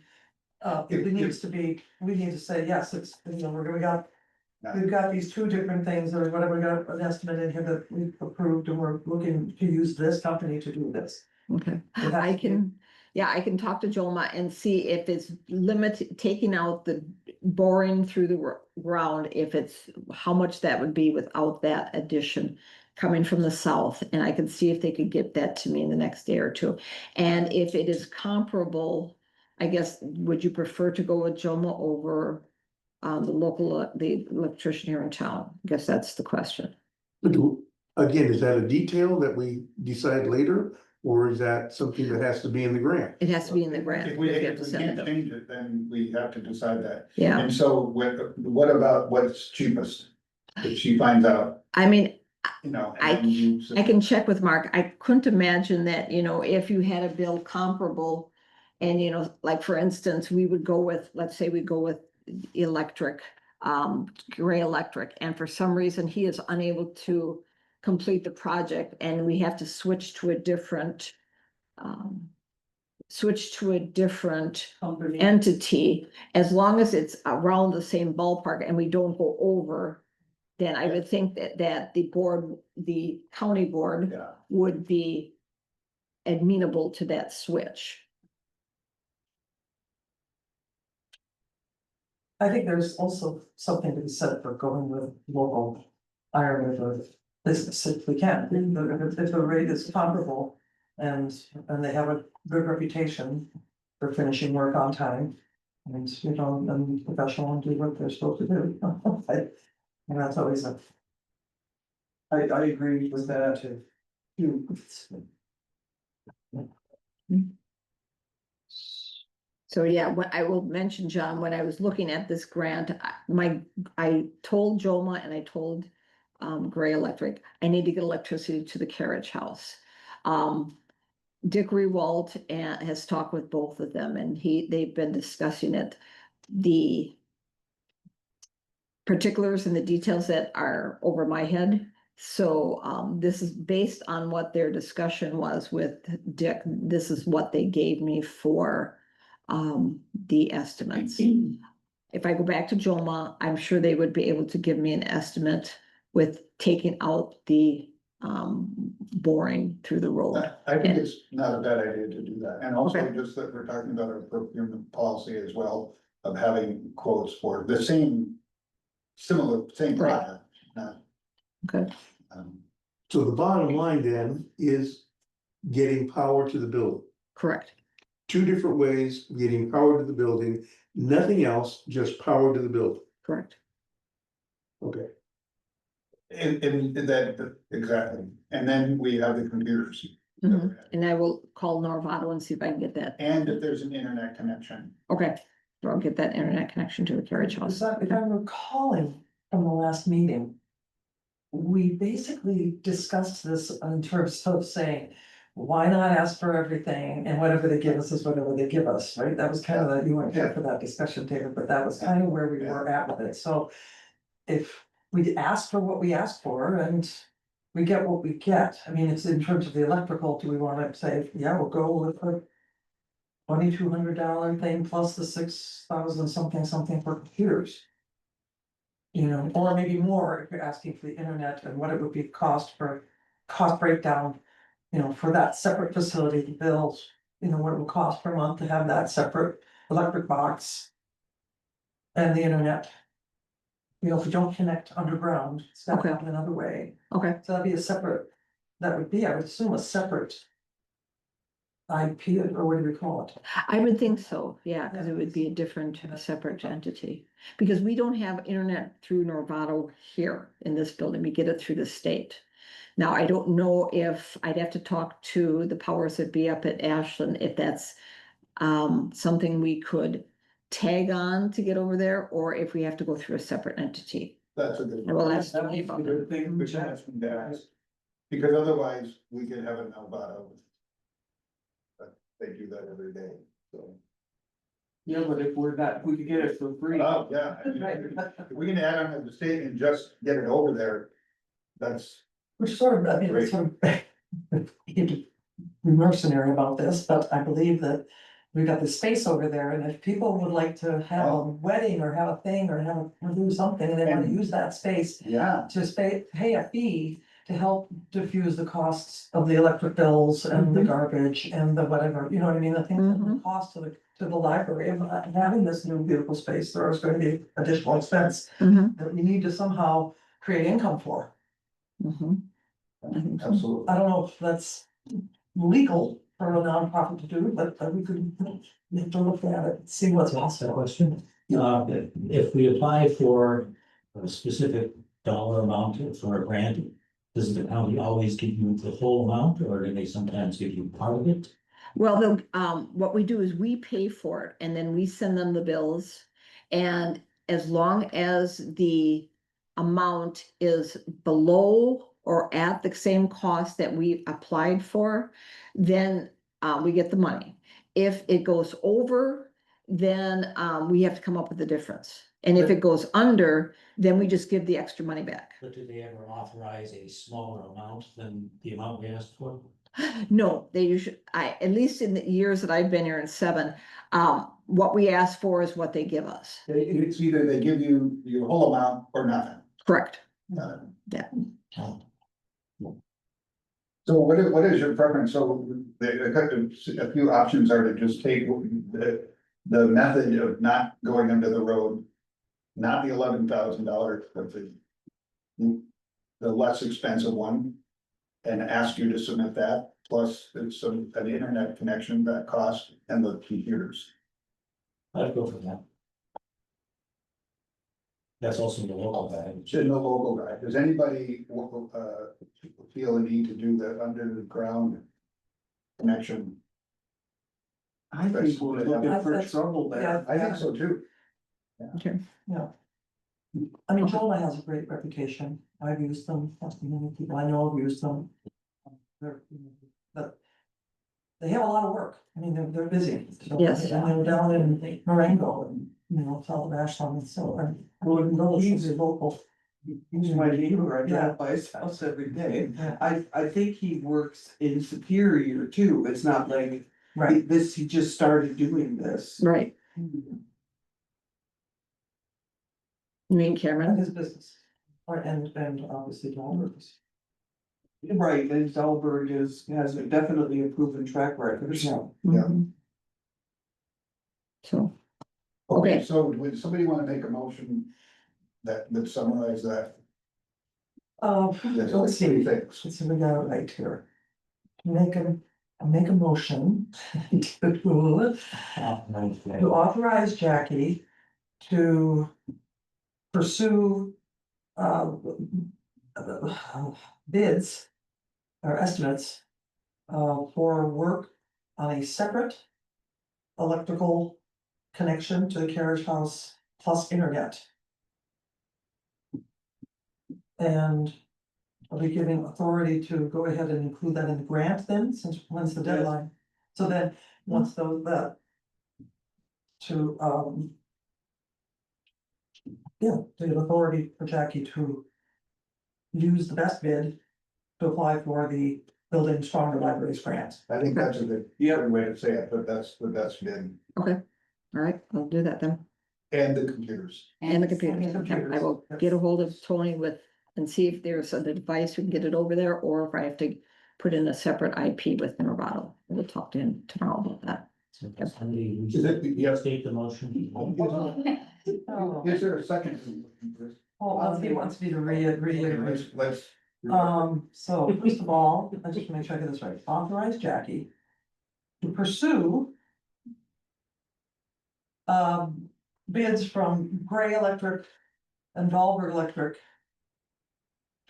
It needs to be, we need to say, yes, it's, we've got these two different things, or whatever, we got an estimate in here that we've approved, and we're looking to use this company to do this. okay, It has I to be- can, yeah, I can talk to Joma and see if it's limited, taking out the boring through the ground, if it's, how much that would be without that addition coming from the south, and I can see if they could get that to me in the next day or two. And if it is comparable, I guess, would you prefer to go with Joma over the electrician here in town? I guess that's the question. But again, is that a detail that we decide later, or is that something that has to be in the grant? It has to be in the grant. If we because have to send can't it up. change it, then we have to decide that. Yeah, And so what about what's cheapest? If she finds out, I mean, you know. I and then you I can check with Mark. I couldn't imagine that, if you had a bill comparable. And, like for instance, we would go with, let's say we go with electric, Gray Electric, and for some reason he is unable to complete the project and we have to switch to a different, Company. entity, as long as it's around the same ballpark and we don't go over, then I would think that the county board Yeah, would be amenable to that switch. I think there's also something to be said for going with local iron river business if we can. If the rate is comparable and they have a good reputation for finishing work on time. And and professional and do what they're supposed to do. And that's always I agree with that too. So yeah, what I will mention, John, when I was looking at this grant, I told Joma and I told Gray Electric, I need to get electricity to the carriage house. Dick Rewalt has talked with both of them and they've been discussing it. The particulars and the details that are over my head. So this is based on what their discussion was with Dick. This is what they gave me for the estimates. If I go back to Joma, I'm sure they would be able to give me an estimate with taking out the boring through the road. I think it's not a bad idea to do that, and also Okay. just that we're talking about our procurement policy as well, of having quotes for the same Right. product, not, Okay, So the bottom line then is getting power to the building. correct. Two different ways of getting power to the building, nothing else, just power to the building. Correct. Okay. and that, exactly, and then we have the computers. Mhm. And I will call Norvato and see if I can get that. And if there's an internet connection. Okay, so I'll get that internet connection to the carriage house. If I'm recalling from the last meeting, we basically discussed this in terms of saying, why not ask for everything and whatever they give us is whatever they give us, right? That was kind of that, you weren't here for that discussion, David, but that was kind of where we were at with it. So if we ask for what we ask for and we get what we get, I mean, it's in terms of the electrical, do we want to say, yeah, we'll go with a $2,200 thing plus the 6,000 something for computers? Or maybe more if you're asking for the internet and what it would be cost breakdown. For that separate facility, the bills, what it would cost per month to have that separate electric box. And the internet. If we don't connect underground, it's gotta Okay. happen another way, Okay, so that'd be I would assume a separate. IP, or what do we call it? I would think so, yeah, because it would be a different, a separate entity. Because we don't have internet through Novato here in this building, we get it through the state. Now, I don't know if, I'd have to talk to the powers that be up at Ashland, if that's something we could tag on to get over there, or if we have to go through a separate entity. That's a good. I will ask That'd Tony be about a that. good thing. We should ask them that, because otherwise we could have a Novato. But they do that every day, so. Yeah, but if we're not, we could get it for free. Oh, yeah, I mean, if we can add on to the state and just get it over there, that's, Which sort of, I mean, it's sort of mercenary about this, but I believe that we've got the space over there, and if people would like to have a Oh. wedding or have a thing or have, or do something, and they wanna And- use that space yeah, to pay a fee to help diffuse the costs of the electric bills and the garbage and the whatever, you know what I mean, the things that would cost to the library, and having this new beautiful space, there is gonna be additional expense Mhm, that you need to somehow create income for. mhm. I think so. absolutely. I don't know if that's legal for a nonprofit to do, but we could, we have to look at it, see what's That's the possible. question. If we apply for a specific dollar amount for a grant, does the county always give you the whole amount, or do they sometimes give you part of it? Well, what we do is we pay for it and then we send them the bills. And as long as the amount is below or at the same cost that we applied for, then we get the money. If it goes over, then we have to come up with the difference. And if it goes under, then we just give the extra money back. But do they ever authorize a smaller amount than the amount we asked for? No, they usually, at least in the years that I've been here in 7, what we ask for is what they give us. It's either they give you your whole amount or nothing. Correct. Uh, Yeah. So what is your preference? So a few options are to just take the method of not going under the road. Not the $11,000, but the less expensive one. And ask you to submit that, plus an internet connection, that cost, and the computers. I'd go for that. That's also the local guy. In the local guy, does anybody feel a need to do the underground connection? I think we're looking for trouble Yeah, I think so too. Okay. Yeah. I mean, Jola has a great reputation. I've used them, many people I know have used them. They're, but they have a lot of work. I mean, they're busy. So, Yes. And they were down in Marengo and, south of Ashland, and so, and he's local. He's my neighbor, I Yeah. drive by his house every day. Yeah. I think he works in Superior too, it's not like Right. he just started doing this. Right. You mean And Cameron? his business. And obviously Goldberg's. Right, and Goldberg has definitely a proven track record. Yeah. Mhm. So, Okay, Okay. so would somebody wanna make a motion that summarize that? Let's Three see. things. Let's see, we got it right here. Make a motion to authorize Jackie to pursue bids or estimates for work on a separate electrical connection to the carriage house plus internet. And are we giving authority to go ahead and include that in the grant then, since when's the Yes. deadline? So then, once that. To, yeah, to give authority for Jackie to. Use the best bid to apply for the Building Stronger Libraries grant. I think that's a good way to say it, but that's the best bid, okay, all right, I'll do that then. and the computers. And the computer. And the computers. I will get a hold of Tony and see if there's a device we can get it over there, or if I have to put in a separate IP with Novato. We'll talk to him tomorrow about that. Somebody, Is it, yeah, state the motion. Oh, is there a second? well, he wants me to reiterate. Let's. So first of all, I just make sure I get this right, authorize Jackie to pursue bids from Gray Electric and Goldberg Electric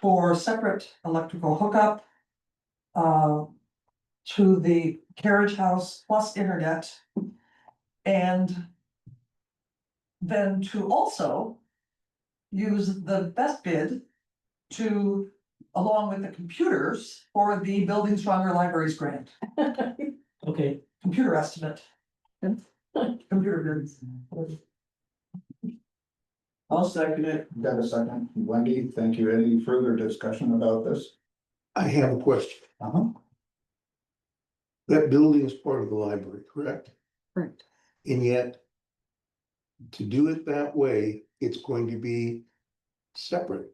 for separate electrical hookup to the carriage house plus internet. And then to also use the best bid to, along with the computers for the Building Stronger Libraries grant, Okay, computer estimate. Computer bids. I'll second it. Got a second? Wendy, thank you. Any further discussion about this? I have a question. Uh-huh. That building is part of the library, correct? Correct. And yet, to do it that way, it's going to be separate.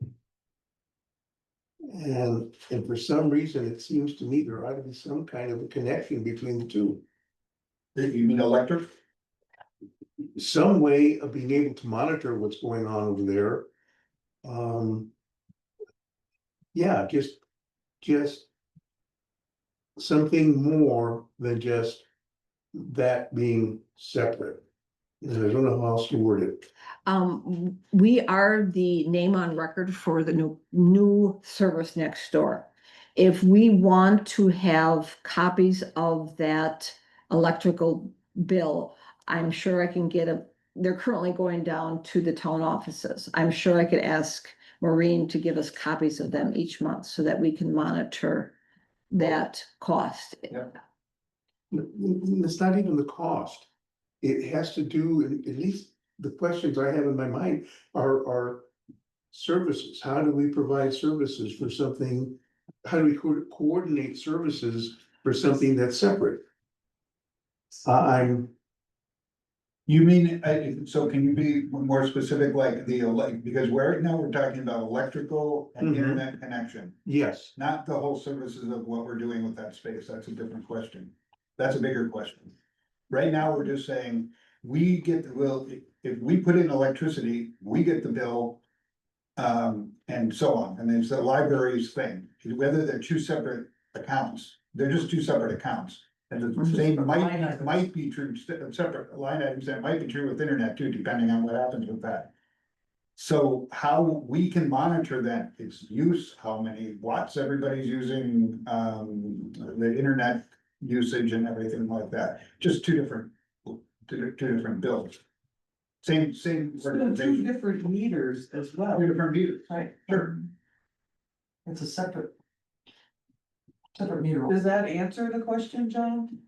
And for some reason, it seems to me there ought to be some kind of a connection between the two. You mean electric? Some way of being able to monitor what's going on over there. Yeah, just something more than just that being separate. And I don't know how else to word it. We are the name on record for the new service next door. If we want to have copies of that electrical bill, I'm sure I can get they're currently going down to the town offices. I'm sure I could ask Maureen to give us copies of them each month so that we can monitor that cost. It's not even the cost. It has to do, at least the questions I have in my mind are services. How do we provide services for something? How do we coordinate services for something that's separate? I'm, You mean, so can you be more specific, like because right now we're talking about electrical and Mhm. internet connection, yes, not the whole services of what we're doing with that space. That's a different question. That's a bigger question. Right now, we're just saying, we get the, well, if we put in electricity, we get the bill. And so on, and it's the library's thing, whether they're two separate accounts, they're just two separate accounts. And the same Line items. might be true, separate line items, that might be true with internet too, depending on what happens with that. So how we can monitor that, its use, how many watts everybody's using, the internet usage and everything like that, just two different bills. Same Two organization, different meters as well. two different meters, Right. sure. It's a separate meter. Does that answer the question, John?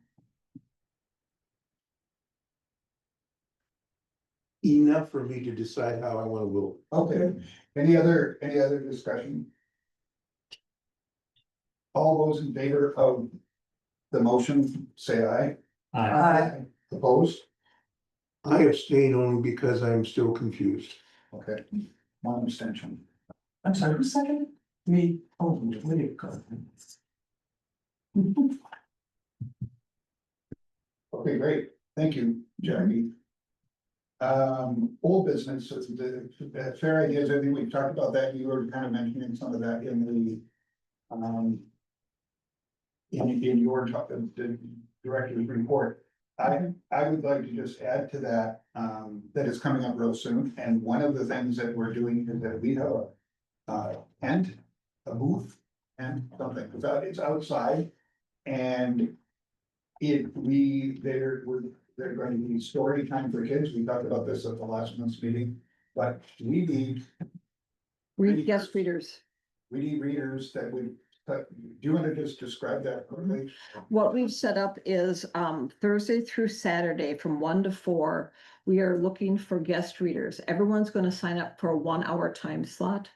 enough for me to decide how I want to vote. Okay, any other discussion? All those in favor of the motion, say aye. I, Opposed? I abstain only because I'm still confused. Okay, one abstention. I'm sorry, who seconded? Me. Oh, Lydia, go. Okay, great, thank you, Jackie. Old business, so the fair ideas, I think we've talked about that, you were kind of mentioning some of that in the. In your talk, the director's report. I would like to just add to that, that it's coming up real soon, and one of the things that we're doing is that we have a tent, a booth, and something, it's outside. And they're going to be story time for kids, we talked about this at the last month's meeting, but we need Guest readers. readers that would, do you want to just describe that quickly? What we've set up is Thursday through Saturday from 1 to 4. We are looking for guest readers. Everyone's going to sign up for a 1-hour time slot.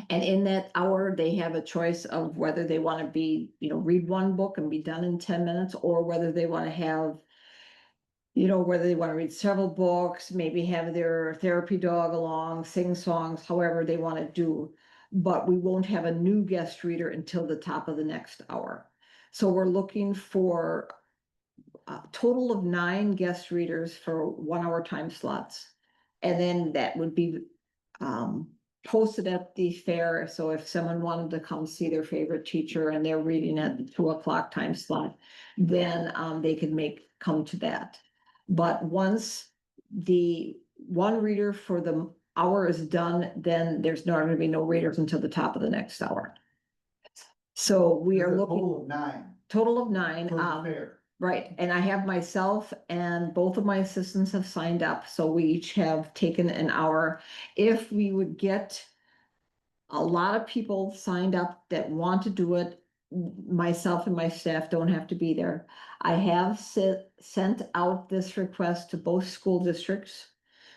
And in that hour, they have a choice of whether they want to read one book and be done in 10 minutes, or whether they want to have, whether they want to read several books, maybe have their therapy dog along, sing songs, however they want to do. But we won't have a new guest reader until the top of the next hour. So we're looking for a total of 9 guest readers for 1-hour time slots. And then that would be posted at the fair, so if someone wanted to come see their favorite teacher and they're reading at the 2 o'clock time slot, then they could come to that. But once the one reader for the hour is done, then there's not gonna be no readers until the top of the next hour. So we are There's a looking, Total of 9 total of 9, for the fair. right, and I have myself and both of my assistants have signed up, so we each have taken an hour. If we would get a lot of people signed up that want to do it, myself and my staff don't have to be there. I have sent out this request to both school districts.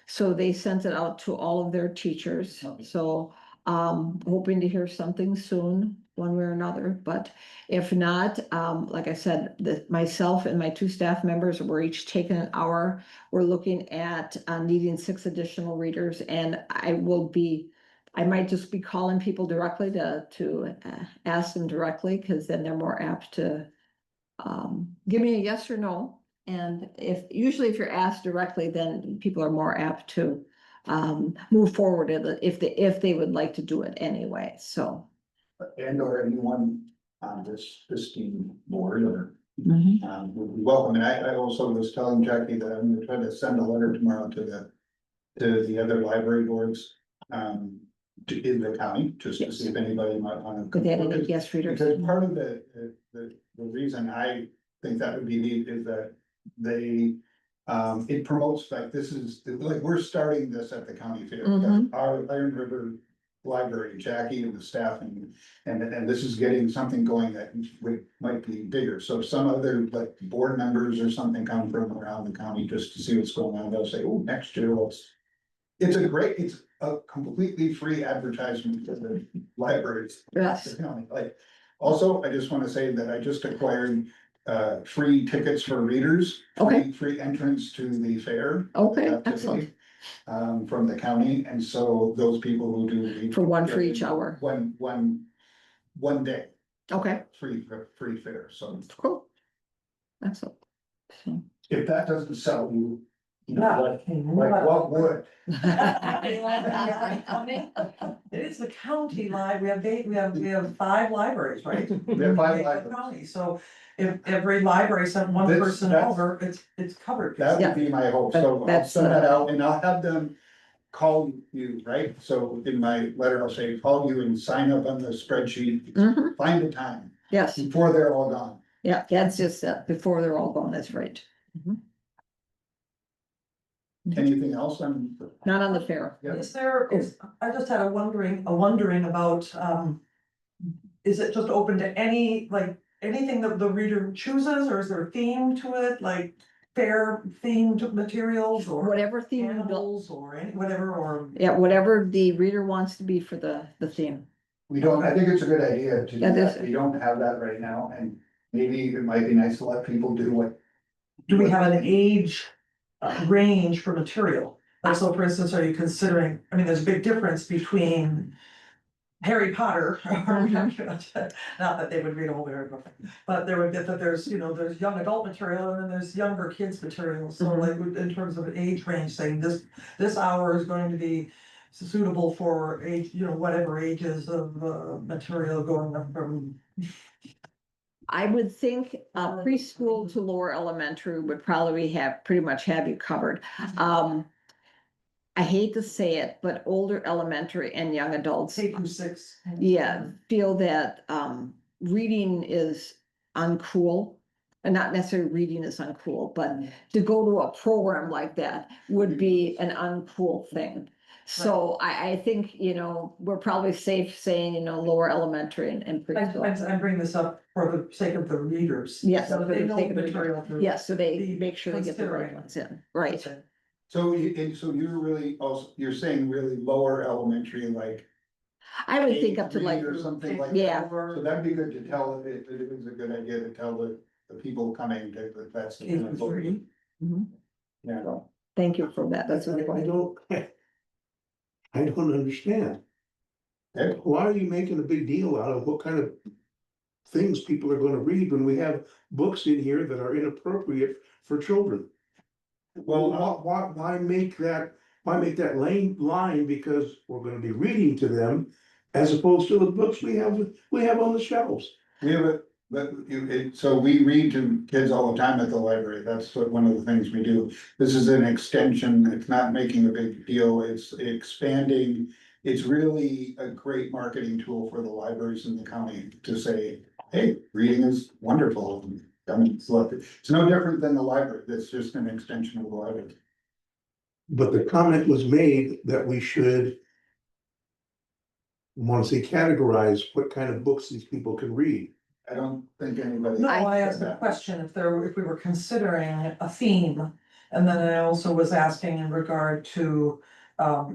So they sent it out to all of their teachers, Okay. so hoping to hear something soon, one way or another, but if not, like I said, myself and my 2 staff members were each taking an hour. We're looking at needing 6 additional readers, and I might just be calling people directly to ask them directly, because then they're more apt to give me a yes or no. And usually if you're asked directly, then people are more apt to move forward if they would like to do it anyway, so. And or anyone on this team board or Mhm. would be welcome. And I also was telling Jackie that I'm gonna try to send a letter tomorrow to the other library boards. In the county, just to see if anybody might wanna. Could they have any guest readers? Because part of the reason I think that would be neat is that they, it promotes, like, this is, like, we're starting this at the county fair. Mhm. Our Iron River Library, Jackie and the staff, and this is getting something going that might be bigger. So if some other, like, board members or something come from around the county just to see what's going on, they'll say, oh, next year, it's a completely free advertisement for the libraries. Yes. The county. Like, also, I just wanna say that I just acquired free tickets for readers. Okay. Free entrance to the fair. Okay, today, excellent. From the county, and so those people who do. read- For one for each hour. One day, Okay, free fair, so cool. Excellent. So. if that doesn't sell you. Yeah. Like what would? It is the county we have 5 libraries, right? We have 5 In the libraries. county. So if every library sent one This- person that's- over, it's covered. That Yeah. would be my hope, so I'll That's, send that out and I'll have them call you, right? So in my letter, I'll say, call you and sign up on the spreadsheet, Mhm. find a time Yes, before they're all gone. yeah, that's just before they're all gone, that's right. Anything else on? Not on the fair. Yeah. I just had a wondering about, is it just open to anything that the reader chooses, or is there a theme to it, like fair themed materials or Whatever theme, animals or whatever, or? yeah, whatever the reader wants to be for the theme. We don't, I think it's a good idea to do Yeah, that. We don't have that right now, and maybe it might be nice to let people do what. Do we have an age range for material? Like, so for instance, are you considering, I mean, there's a big difference between Harry Potter, not that they would read a whole Harry Potter, but there's young adult material and then there's younger kids material. So Mhm. like in terms of an age range, saying this hour is going to be suitable for age, whatever ages of material going up from. I would think preschool to lower elementary would probably pretty much have you covered. I hate to say it, but older elementary and young adults, K through 6. yeah, feel that reading is uncool. And not necessarily reading is uncool, but to go to a program like that would be an uncool thing. So I think, we're probably safe saying, lower elementary and preschool. I bring this up for the sake of the readers. Yes, So that for they the know sake of the material. Yes, so they be make sure they get the right considering. ones in, right? So you're really also, you're saying really lower elementary, like. I would think up to K3 like, or something like that. yeah. So that'd be good to tell, it is a good idea to tell the people coming that that's. the kind of book. Mhm. Yeah. Thank you for that, that's a good I point. don't, I don't understand. Okay. Why are you making a big deal out of what kind of things people are gonna read when we have books in here that are inappropriate for children? Well, Why make that why make that line because we're gonna be reading to them as opposed to the books we have on the shelves. We have it, but so we read to kids all the time at the library, that's one of the things we do. This is an extension, it's not making a big deal, it's expanding. It's really a great marketing tool for the libraries in the county to say, hey, reading is wonderful. I mean, it's no different than the library, it's just an extension of the library. But the comment was made that we should want to say categorize what kind of books these people can read. I don't think anybody. No, I said asked a that. question if we were considering a theme. And then I also was asking in regard to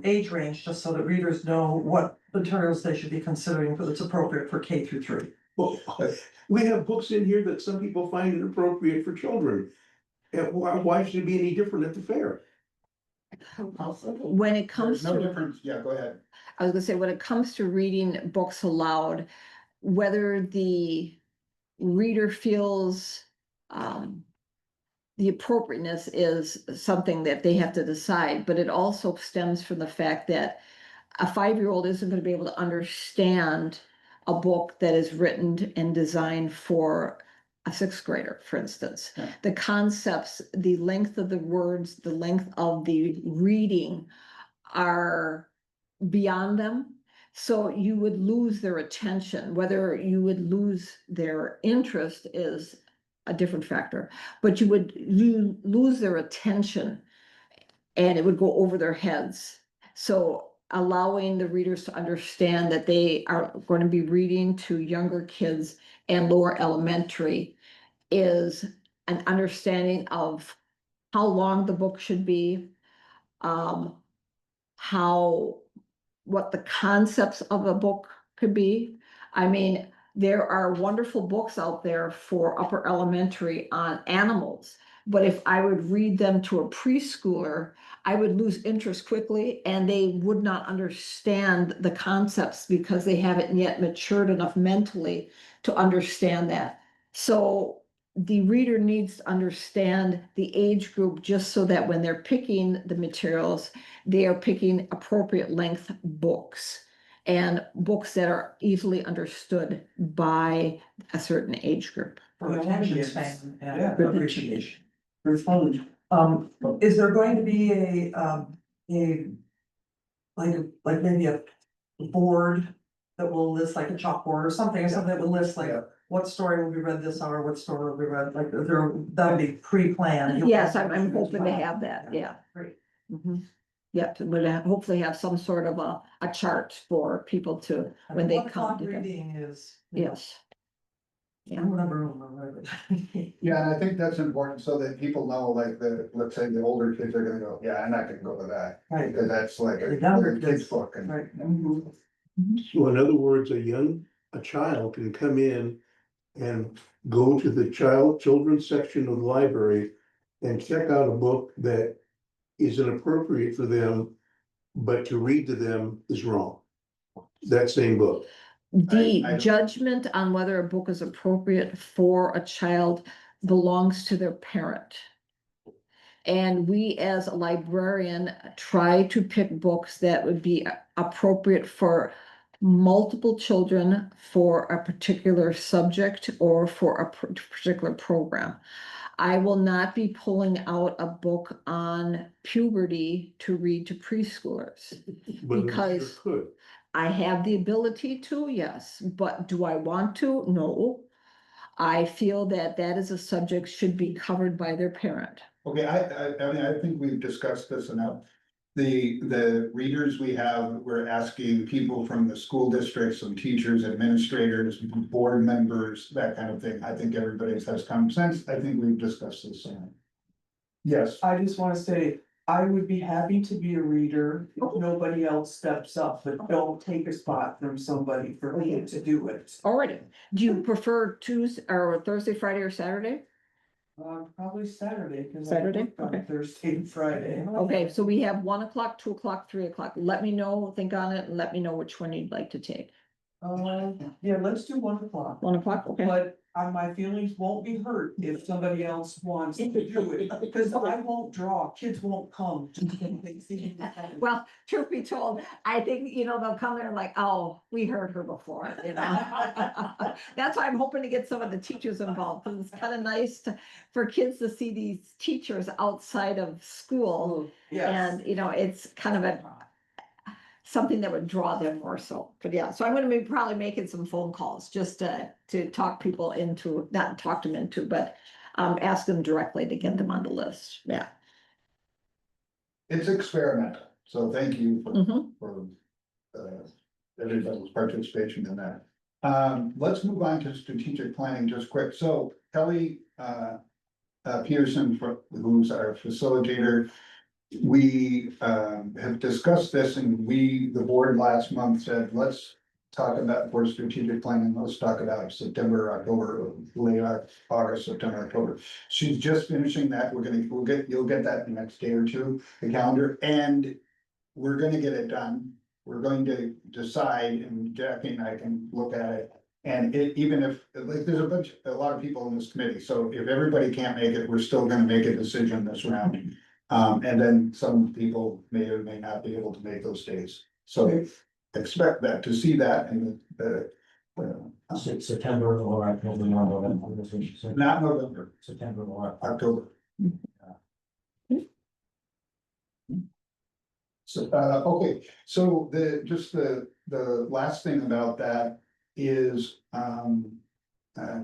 age range, just so that readers know what materials they should be considering that's appropriate for K through 3. Well, we have books in here that some people find inappropriate for children. And why should it be any different at the fair? When it comes There's no to, difference, yeah, go ahead. I was gonna say, when it comes to reading books aloud, whether the reader feels the appropriateness is something that they have to decide, but it also stems from the fact that a 5-year-old isn't gonna be able to understand a book that is written and designed for a 6th grader, for instance. Yeah. The concepts, the length of the words, the length of the reading are beyond them. So you would lose their attention. Whether you would lose their interest is a different factor, but you lose their attention and it would go over their heads. So allowing the readers to understand that they are going to be reading to younger kids and lower elementary is an understanding of how long the book should be, what the concepts of a book could be. I mean, there are wonderful books out there for upper elementary on animals, but if I would read them to a preschooler, I would lose interest quickly and they would not understand the concepts because they haven't yet matured enough mentally to understand that. So the reader needs to understand the age group just so that when they're picking the materials, they are picking appropriate length books and books that are easily understood by a certain age group. For attention span and Yeah. appreciation. For fun. Is there going to be like maybe a board that will list like a chalkboard or something that will list like Yeah. what story will be read this hour, what story will be read, like that'll be pre-planned. Yes, I'm hoping to have that, yeah. Great. Mhm. Yep, we'll hopefully have some sort of a chart for people to, when they 1 o'clock come. to them. reading is. Yes. I remember. Yeah, and I think that's important so that people know, like, let's say the older kids are gonna go, yeah, I'm not gonna go to that. Right. Because that's like a The younger kid's kids. book and. Right. So in other words, a child can come in and go to the children's section of the library and check out a book that is inappropriate for them, but to read to them is wrong. That same book. The I don't- judgment on whether a book is appropriate for a child belongs to their parent. And we, as a librarian, try to pick books that would be appropriate for multiple children for a particular subject or for a particular program. I will not be pulling out a book on puberty to read to preschoolers. But it Because- sure could. I have the ability to, yes, but do I want to? No. I feel that that is a subject should be covered by their parent. Okay, I mean, I think we've discussed this enough. The readers we have, we're asking people from the school districts, some teachers, administrators, board members, that kind of thing. I think everybody has common sense. I think we've discussed this. Yes, I just wanna say, I would be happy to be a reader if Oh. nobody else steps up, but don't take a spot from somebody for me to do it. Alrighty, do you prefer Tuesday or Thursday, Friday, or Saturday? Probably Saturday, cause I Saturday? work on Okay. Thursday and Friday. Okay, so we have 1 o'clock, 2 o'clock, 3 o'clock. Let me know, think on it, and let me know which one you'd like to take. Yeah, let's do 1 o'clock, 1 o'clock, okay? but my feelings won't be hurt if somebody else wants to do it, because I won't draw, kids won't come. Well, truth be told, I think, they'll come there like, oh, we heard her before, That's why I'm hoping to get some of the teachers involved, because it's kind of nice for kids to see these teachers outside of school. Yes. And, it's kind of something that would draw them more so. But yeah, so I'm gonna be probably making some phone calls just to talk people into, not talk them into, but ask them directly to get them on the list. Yeah. It's experimental, so thank you Mhm. for everybody's participation in that. Let's move on to strategic planning just quick. So Kelly Peterson, who's our facilitator, we have discussed this, and the board last month said, let's talk about for strategic planning, let's talk about September, October, late August, September, October. She's just finishing that. You'll get that in the next day or two, the calendar, and we're gonna get it done. We're going to decide, and Jackie and I can look at it. And even if, like, there's a lot of people in this committee, so if everybody can't make it, we're still gonna make a decision this round. And then some people may or may not be able to make those days, so expect to see that in the. September or October, or November, that's what you said. Not November, September or October. So, okay, so the last thing about that is,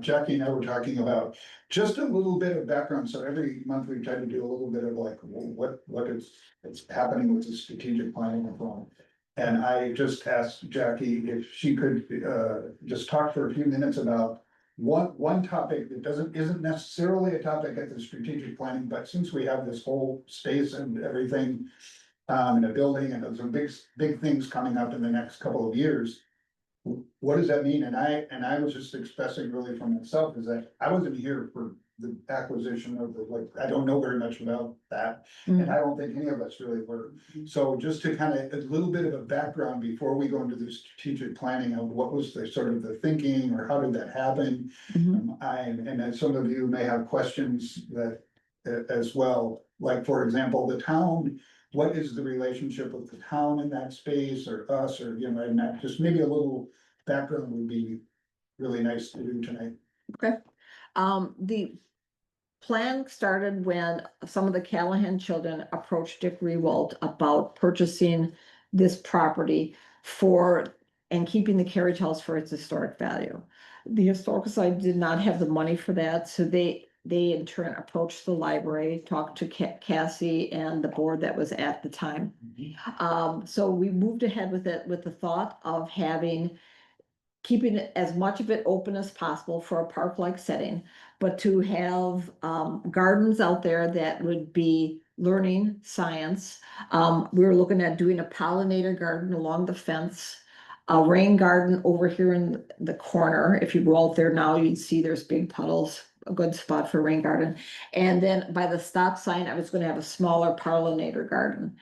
Jackie and I were talking about just a little bit of background, so every month we try to do a little bit of like, what is happening with the strategic planning and so on. And I just asked Jackie if she could, just talk for a few minutes about one topic that isn't necessarily a topic at the strategic planning, but since we have this whole space and everything in a building, and there's some big things coming up in the next couple of years. What does that mean? And I was just expressing really for myself is that I wasn't here for the acquisition of I don't know very much about that. And I don't think any of us really were. So just to kind of, a little bit of a background before we go into the strategic planning of what was the sort of the thinking, or how did that happen? Mhm. And then some of you may have questions that as well, like, for example, the town. What is the relationship with the town in that space, or us, or, and that, just maybe a little background would be really nice to do tonight. Okay. The plan started when some of the Callahan children approached Dick Rewalt about purchasing this property and keeping the carriage house for its historic value. The Historical Society did not have the money for that, so they in turn approached the library, talked to Cassie and the board that was at the time. So we moved ahead with it with the thought of keeping it as much of it open as possible for a park-like setting, but to have gardens out there that would be learning science. We were looking at doing a pollinator garden along the fence, a rain garden over here in the corner. If you go out there now, you'd see there's big puddles, a good spot for a rain garden. And then by the stop sign, I was going to have a smaller pollinator garden,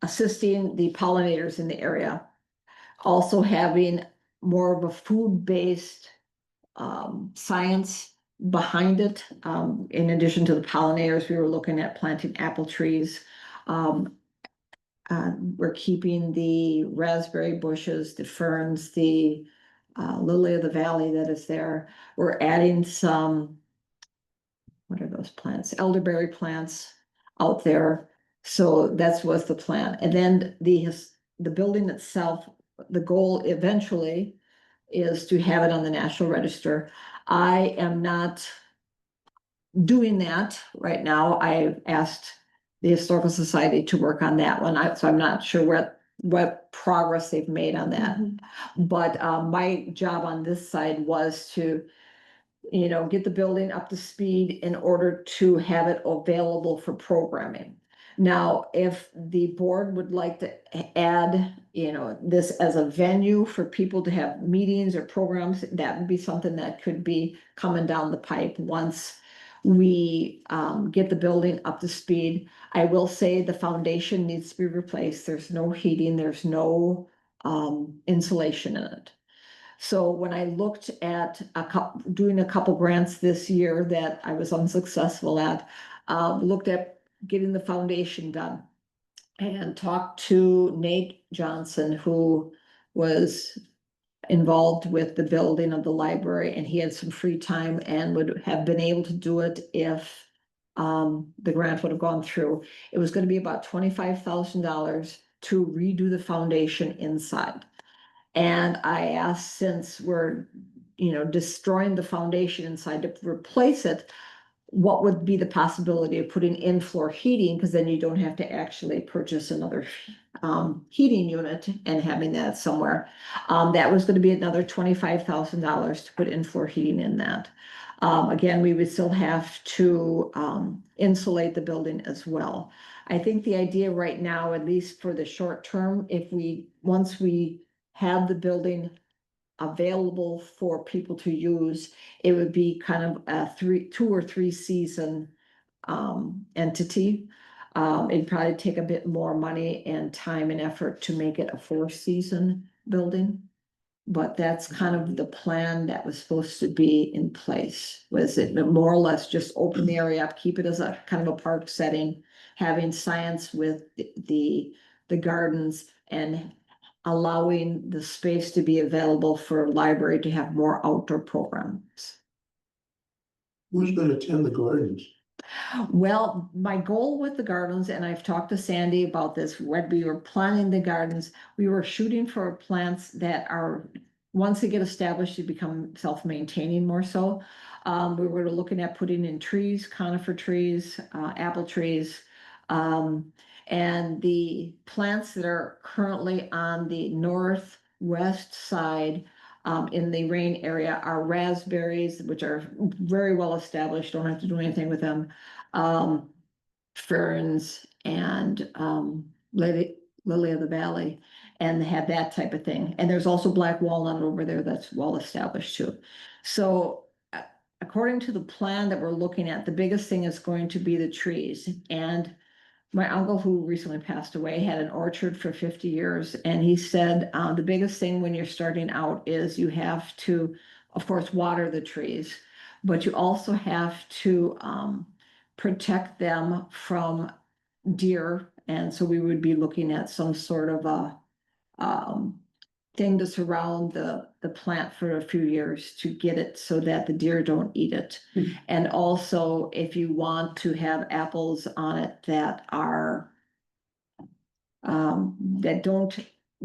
assisting the pollinators in the area. Also having more of a food-based science behind it. In addition to the pollinators, we were looking at planting apple trees. We're keeping the raspberry bushes, the ferns, the lily of the valley that is there. We're adding some, what are those plants? Elderberry plants out there. So that's was the plan. And then the building itself, the goal eventually is to have it on the National Register. I am not doing that right now. I asked the Historical Society to work on that one. So I'm not sure what progress they've made on that. But my job on this side was to get the building up to speed in order to have it available for programming. Now, if the board would like to add, this as a venue for people to have meetings or programs, that would be something that could be coming down the pipe once we get the building up to speed. I will say the foundation needs to be replaced. There's no heating, there's no insulation in it. So when I looked at doing a couple grants this year that I was unsuccessful at, looked at getting the foundation done. And talked to Nate Johnson, who was involved with the building of the library, and he had some free time and would have been able to do it if the grant would have gone through. It was gonna be about $25,000 to redo the foundation inside. And I asked, since we're, destroying the foundation inside to replace it, what would be the possibility of putting in floor heating? Because then you don't have to actually purchase another heating unit and having that somewhere. That was gonna be another $25,000 to put in floor heating in that. Again, we would still have to insulate the building as well. I think the idea right now, at least for the short term, once we have the building available for people to use, it would be kind of a 2 or 3 season entity. It'd probably take a bit more money and time and effort to make it a 4-season building. But that's kind of the plan that was supposed to be in place, was it more or less just open the area up, keep it as a kind of a park setting, having science with the gardens, and allowing the space to be available for library to have more outdoor programs. Who's gonna attend the gardens? Well, my goal with the gardens, and I've talked to Sandy about this, when we were planning the gardens, we were shooting for plants that are, once they get established, to become self-maintaining more so. We were looking at putting in trees, conifer trees, apple trees. And the plants that are currently on the northwest side in the rain area are raspberries, which are very well established, don't have to do anything with them. Ferns and lily of the valley, and they have that type of thing. And there's also black walnut over there that's well established too. So according to the plan that we're looking at, the biggest thing is going to be the trees. And my uncle, who recently passed away, had an orchard for 50 years. And he said, the biggest thing when you're starting out is you have to, of course, water the trees, but you also have to protect them from deer. And so we would be looking at some sort of a thing to surround the plant for a few years to get it so that the deer don't eat it. And also, if you want to have apples on it that are that don't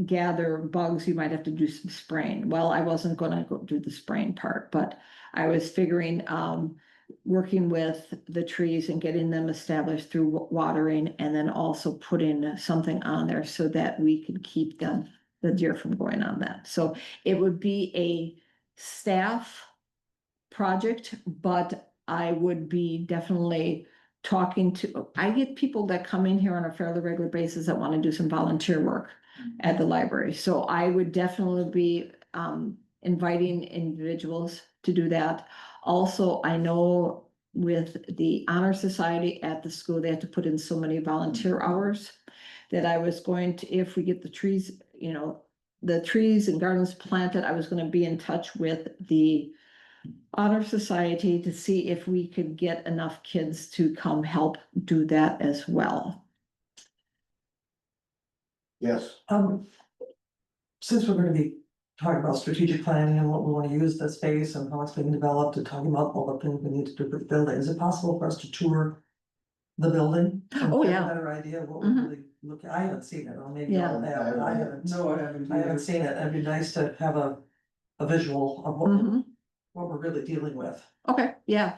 gather bugs, you might have to do some spraying. Well, I wasn't gonna go do the spraying part, but I was figuring working with the trees and getting them established through watering, and then also putting something on there so that we could keep the deer from going on that. So it would be a staff project, but I would be definitely talking to, I get people that come in here on a fairly regular basis that want to do some volunteer work at the library. So I would definitely be inviting individuals to do that. Also, I know with the Honor Society at the school, they have to put in so many volunteer hours that I was going to, if we get the trees, the trees and gardens planted, I was going to be in touch with the Honor Society to see if we could get enough kids to come help do that as well. Yes. Since we're gonna be talking about strategic planning and what we wanna use the space and how it's being developed, and talking about all the things we need to do with the building, is it possible for us to tour the building? And Oh, get yeah. a better idea of what we're really looking, I haven't seen it, or maybe Yeah. y'all have, but I haven't. No, I haven't. I haven't seen it, it'd be nice to have a visual of what we're really dealing with. Okay, yeah.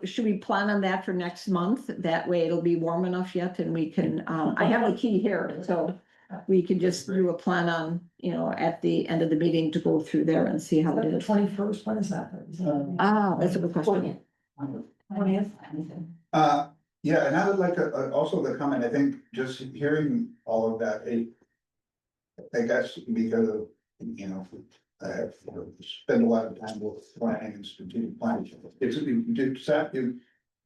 Should we plan on that for next month? That way it'll be warm enough yet and we can, I have the key here, so we can just do a plan on, at the end of the meeting to go through there and see how it The is. 21st, when is that? That's a good question. 20th. Yeah, and I would like to, also the comment, I think just hearing all of that, I guess because of, I have spent a lot of time with planning and strategic planning. It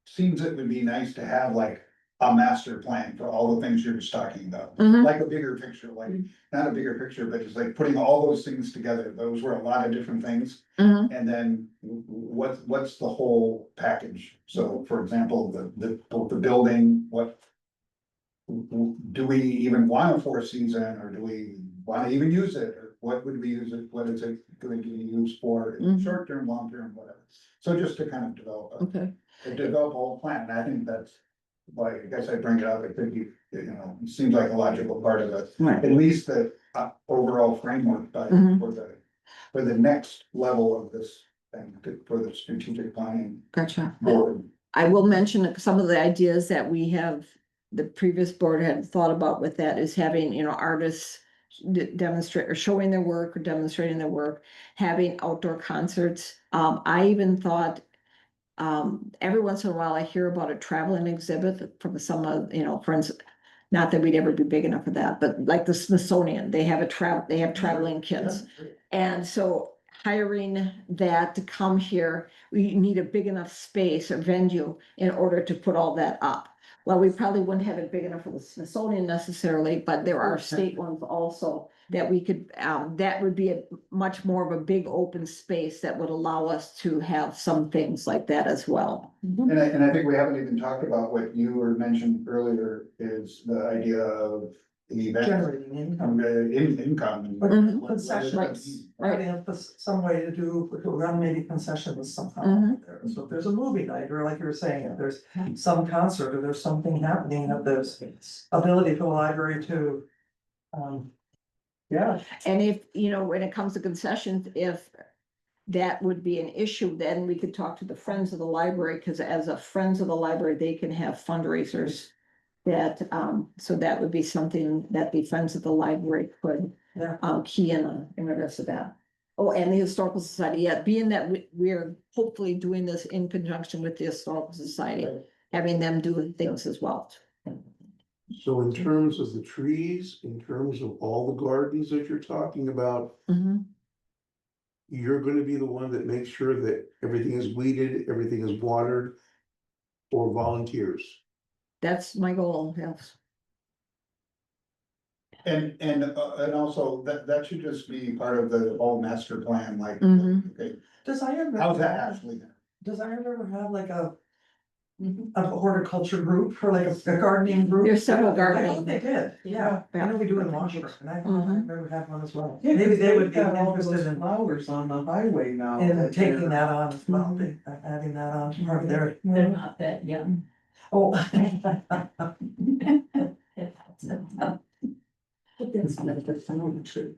seems it would be nice to have like a master plan for all the things you're just talking about. Mhm. Like a bigger picture, like, not a bigger picture, but it's like putting all those things together. Those were a lot of different things. Mhm. And then what's the whole package? So for example, the building, what? Do we even want a fourth season, or do we wanna even use it, or what would we use it, what is it going to be used for, Mhm. short term, long term, whatever. So just to kind of develop Okay, a whole plan, and I think that's why, I guess I bring it up, I think you know, it seems like a logical part of it. right, At least the overall framework, but Mhm. for the next level of this thing, for the strategic planning gotcha. board. I will mention some of the ideas that we have, the previous board had thought about with that is having, artists demonstrate or showing their work or demonstrating their work, having outdoor concerts. I even thought, every once in a while I hear about a traveling exhibit from some of, friends. Not that we'd ever be big enough for that, but like the Smithsonian, they have traveling kids. And so hiring that to come here, we need a big enough space or venue in order to put all that up. Well, we probably wouldn't have it big enough for the Smithsonian necessarily, but there are state ones also that we could, that would be a much more of a big open space that would allow us to have some things like that as well. And I think we haven't even talked about what you were mentioned earlier, is the idea of the event. Generating income. Income. and Mhm. what does that Concessions. mean? Right, some way to run maybe concessions somehow. Mhm. There. So if there's a movie night, or like you were saying, if there's some concert, or there's something happening, that there's ability for the library to. Yeah, And if, when it comes to concessions, if that would be an issue, then we could talk to the Friends of the Library, because as a Friends of the Library, they can have fundraisers. That, so that would be something that the Friends of the Library could, Yeah. key in regards to that. Oh, and the Historical Society, yeah, being that we're hopefully doing this in conjunction with the Historical Society, having them do things as well. So in terms of the trees, in terms of all the gardens that you're talking about, Mhm. you're gonna be the one that makes sure that everything is weeded, everything is watered, or volunteers. That's my goal, yes. And also, that should just be part of the whole master plan, like, Mhm. okay, does I ever? how's that actually? Does I ever have like a horticulture group, or like a gardening group? There's several I gardening. thought they did, yeah, I know we do in Washington, and I've Mhm. never had one as well. Yeah, Maybe they would be they've got all interested those in. flowers on the highway now. And taking they're- that on as well, Mhm. adding that on to part of their. They're not that young. Oh.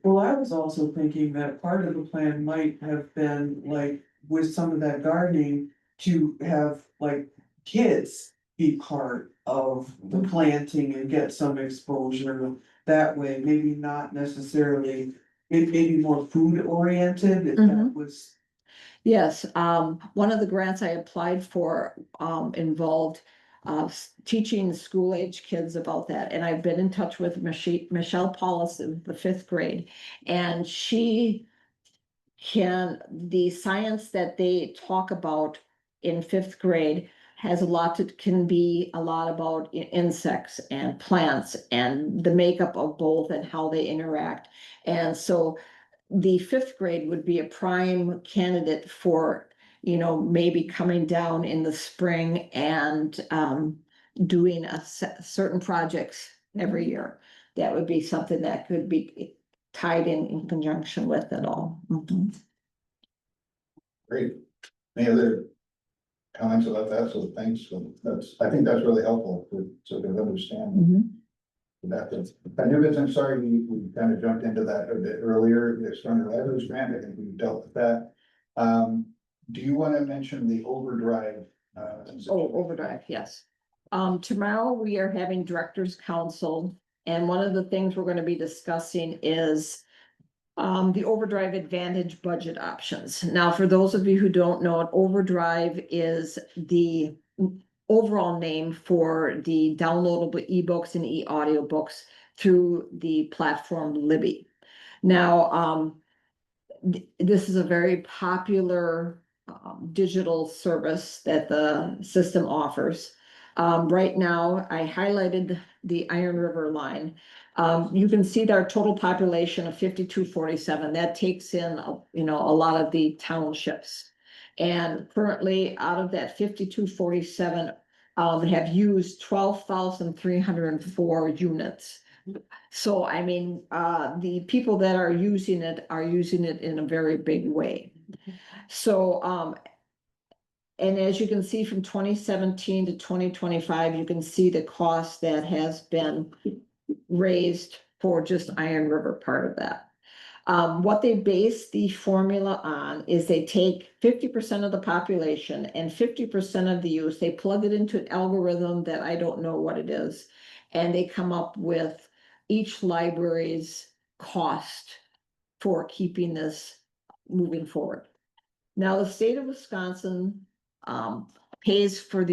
Well, I was also thinking that part of the plan might have been like with some of that gardening to have like kids be part of the planting and get some exposure that way, maybe not necessarily, maybe more food oriented, if that Mhm. was. Yes, one of the grants I applied for, involved, teaching school age kids about that. And I've been in touch with Michelle Paulus in the 5th grade. And the science that they talk about in 5th grade can be a lot about insects and plants and the makeup of both and how they interact. And so the 5th grade would be a prime candidate for, maybe coming down in the spring and doing certain projects every year. That would be something that could be tied in conjunction with it all. Mhm. Great. Any other comments about that? So thanks, so I think that's really helpful so to understand. Mhm. I knew this, I'm sorry, we kind of jumped into that a bit earlier, the External Leverage Grant, I think we dealt with that. Do you want to mention the overdrive? Oh, overdrive, yes. Tomorrow we are having directors council, and one of the things we're gonna be discussing is the overdrive advantage budget options. Now, for those of you who don't know, it overdrive is the overall name for the downloadable ebooks and e-audiobooks through the platform Libby. Now, this is a very popular digital service that the system offers. Right now, I highlighted the Iron River line. You can see their total population of 5247. That takes in, a lot of the townships. And currently, out of that 5247, have used 12,304 units. So I mean, the people that are using it in a very big way. So, and as you can see from 2017 to 2025, you can see the cost that has been raised for just Iron River part of that. What they base the formula on is they take 50% of the population and 50% of the use, they plug it into an algorithm that I don't know what it is, and they come up with each library's cost for keeping this moving forward. Now, the state of Wisconsin pays for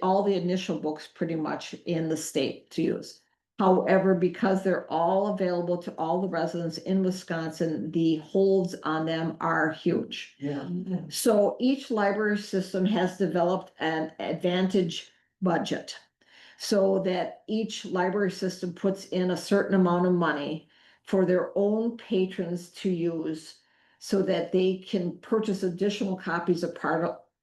all the initial books pretty much in the state to use. However, because they're all available to all the residents in Wisconsin, the holds on them are huge. Yeah. So each library system has developed an advantage budget so that each library system puts in a certain amount of money for their own patrons to use so that they can purchase additional copies of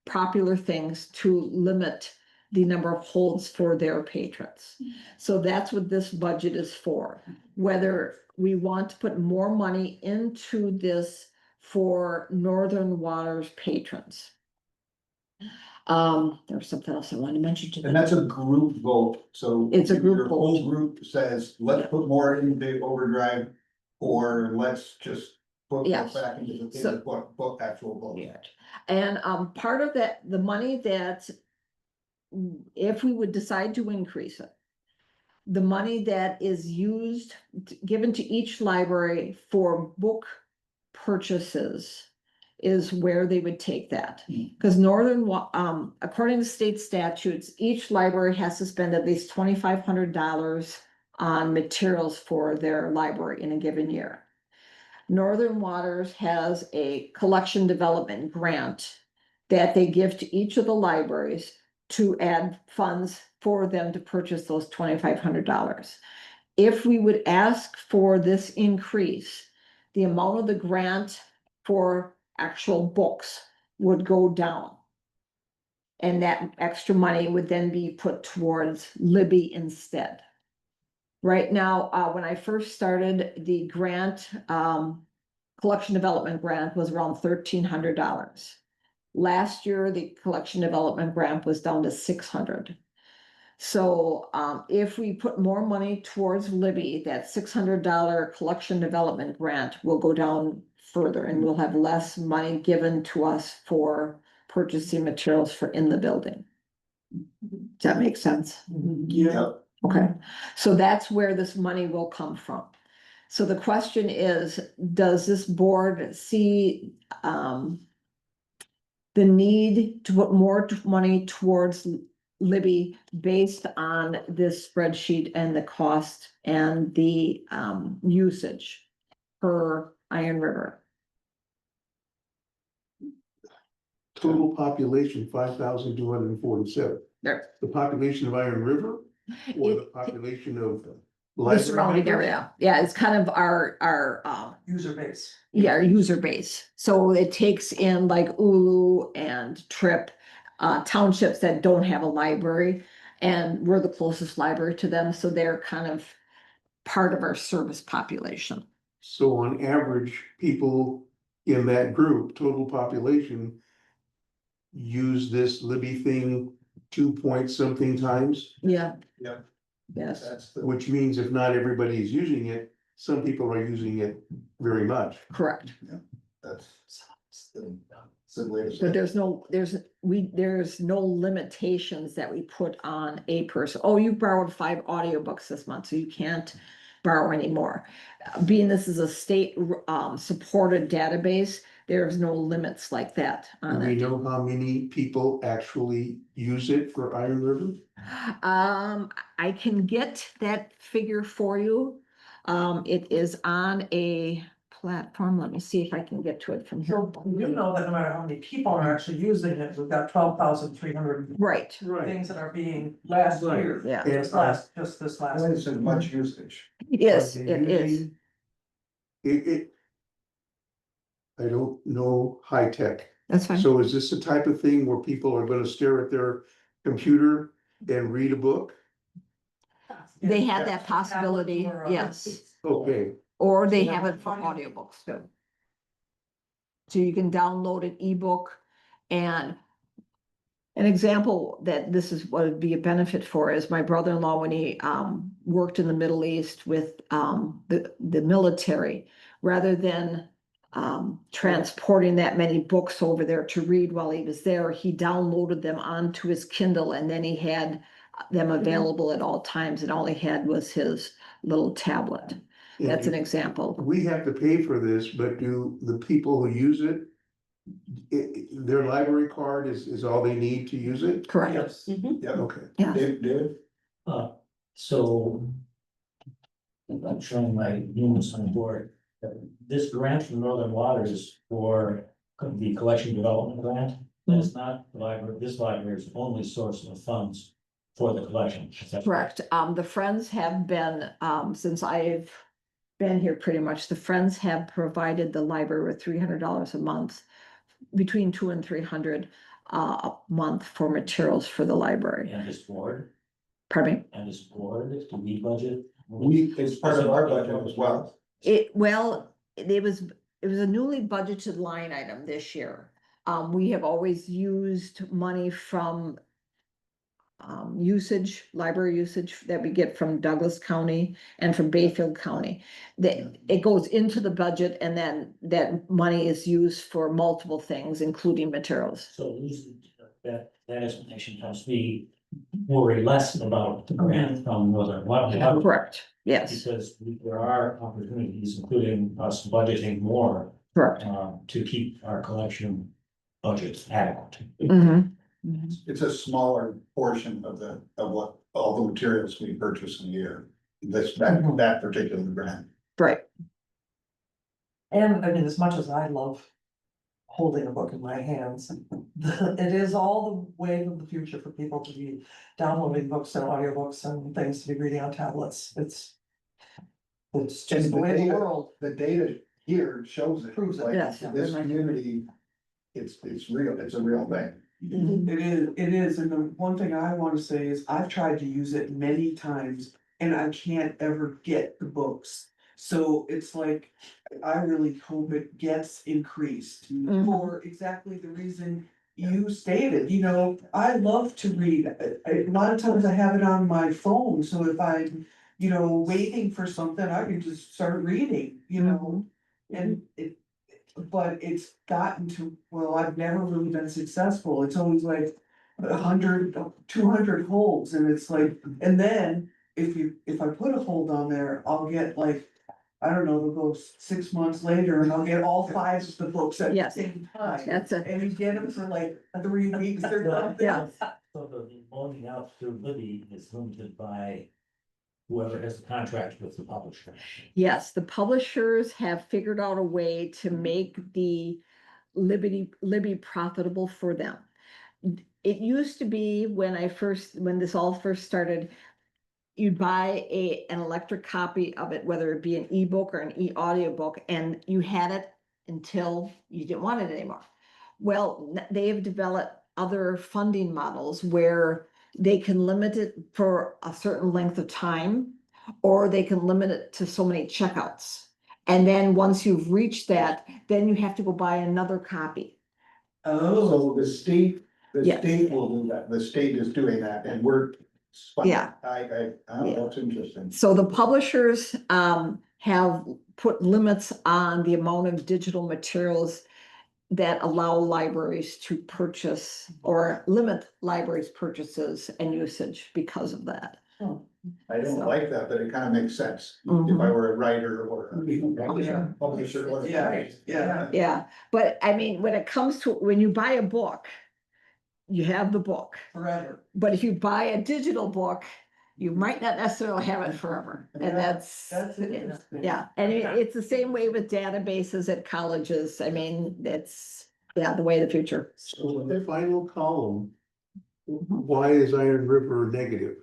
popular things to limit the number of holds for their patrons. So that's what this budget is for. Whether we want to put more money into this for Northern Waters patrons. There was something else I wanted to mention to them. And that's a group vote, so. It's a group your whole vote. group says, let's put more into overdrive, or let's just put Yes. back into So- the book actual vote. Yeah. And part of that, the money that, if we would decide to increase it, the money that is used, given to each library for book purchases is where they would take that. Because according to state statutes, each library has to spend at least $2,500 on materials for their library in a given year. Northern Waters has a collection development grant that they give to each of the libraries to add funds for them to purchase those $2,500. If we would ask for this increase, the amount of the grant for actual books would go down. And that extra money would then be put towards Libby instead. Right now, when I first started, the grant, collection development grant was around $1,300. Last year, the collection development grant was down to $600. So if we put more money towards Libby, that $600 collection development grant will go down further and we'll have less money given to us for purchasing materials for in the building. Does that make sense? Yeah. Okay, so that's where this money will come from. So the question is, does this board see the need to put more money towards Libby based on this spreadsheet and the cost and the usage per Iron River? Total population, 5,247. There. The population of Iron River or the It- population of The library surrounding members? area, yeah, it's kind of our User base. yeah, our user base. So it takes in like Ulu and Trip, townships that don't have a library. And we're the closest library to them, so they're kind of part of our service population. So on average, people in that group, total population, use this Libby thing 2 point something times, Yeah. Yep. Yes, That's the. which means if not everybody is using it, some people are using it very much. correct. That's the way to say So it. there's no limitations that we put on a person. Oh, you borrowed 5 audiobooks this month, so you can't borrow anymore. Being this is a state supported database, there's no limits like that Do on we it. know how many people actually use it for Iron River? I can get that figure for you. It is on a platform. Let me see if I can get to it from here. So you know that no matter how many people are actually using it, we've got 12,300 Right, Right. things that are being last Right. year. yeah, And, Just this last. That isn't much usage. it is, Are it they is. using- It. I don't know high tech. That's fine. So is this the type of thing where people are gonna stare at their computer and read a book? They Yeah, have that possibility, or, yes, Okay, or they have it for audiobooks too. So you can download an ebook, and an example that this is what would be a benefit for is my brother-in-law, when he worked in the Middle East with the military, rather than transporting that many books over there to read while he was there, he downloaded them onto his Kindle, and then he had them available at all times, and all he had was his little tablet. That's an example. we have to pay for this, but do the people who use it? Their library card is all they need to use it? Correct, Yes. Yeah, Okay, yeah, David? So. I'm showing my units on the board. This grant from Northern Waters for the collection development grant, that's not the library, this library's only source of funds for the collection. Is that correct. The Friends have been, since I've been here pretty much, the Friends have provided the library with $300 a month, between 200 and 300 a month for materials for the library. And this board, Pardon me. and this board, do we budget? It's part of our budget as well. Well, it was a newly budgeted line item this year. We have always used money from library usage that we get from Douglas County and from Bayfield County. That it goes into the budget, and then that money is used for multiple things, including materials. So that explanation helps me worry less about the grant from Northern Waters. Correct, yes, Because there are opportunities, including us budgeting more, correct. to keep our collection budget adequate. Mhm. It's a smaller portion of what, all the materials we purchase in a year. That particular grant. Right, And I mean, as much as I love holding a book in my hands, it is all the wave of the future for people to be downloading books and audiobooks and things to be reading on tablets. It's just the way of the world. The data here shows it. Proves it, Like, yes. This community, it's real, it's a real thing. Mhm. It is, and the one thing I wanna say is I've tried to use it many times and I can't ever get the books. So it's like, I really hope it gets increased Mhm. for exactly the reason you stated, you know, I love to read. A lot of times I have it on my phone, so if I'm, you know, waiting for something, I can just start reading, you know? And but it's gotten to, well, I've never really been successful, it's always like 100, 200 holds, and it's like, and then if I put a hold on there, I'll get like, I don't know, they'll go 6 months later and I'll get all 5 of the books at the Yes. same time. That's a, And you get them for like 3 weeks or something. yeah, So the loaning out through Libby is limited by whoever has the contract with the publisher. yes, the publishers have figured out a way to make the Libby profitable for them. It used to be when this all first started, you'd buy an electric copy of it, whether it be an ebook or an audiobook, and you had it until you didn't want it anymore. Well, they have developed other funding models where they can limit it for a certain length of time, or they can limit it to so many checkouts. And then once you've reached that, then you have to go buy another copy. Oh, So the state Yes. will do that, the state is doing that, and we're. Yeah. That's interesting. So the publishers have put limits on the amount of digital materials that allow libraries to purchase, or limit libraries' purchases and usage because of that. I don't So. like that, but it kind of makes sense, if Mhm. I were a writer or a Yeah. publisher. or- Yeah, yeah. Yeah, but I mean, when it comes to, when you buy a book, you have the book. Forever. But if you buy a digital book, You might not necessarily have it forever, and that's, That's interesting. yeah, and it's the same way with databases at colleges. I mean, it's, yeah, the way of the future. So in the final column, why is Iron River negative?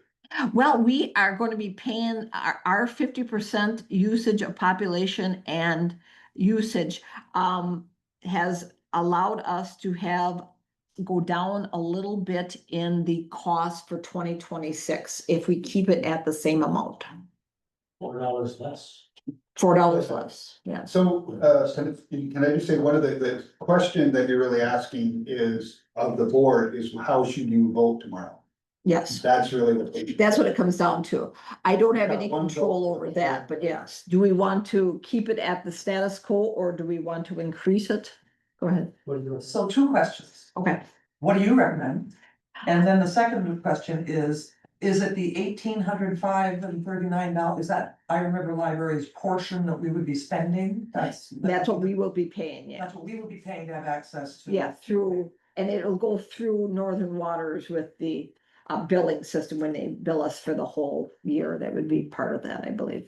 Well, we are going to be paying our 50% usage of population and usage has allowed us to go down a little bit in the cost for 2026 if we keep it at the same amount. $4 less. $4 less, yes. So, can I just say, one of the question that you're really asking is, of the board, is how should you vote tomorrow? Yes, That's really what. that's what it comes down to. I don't have any Got one control vote. over that, but yes. Do we want to keep it at the status quo or do we want to increase it? Go ahead. So 2 questions. Okay. What do you recommend? And then the second question is it the $1,805.39? Is that Iron River Library's portion that we would be spending? That's what we will be paying, yeah. That's what we would be paying to have access to. Yeah, and it'll go through Northern Waters with the billing system when they bill us for the whole year. That would be part of that, I believe.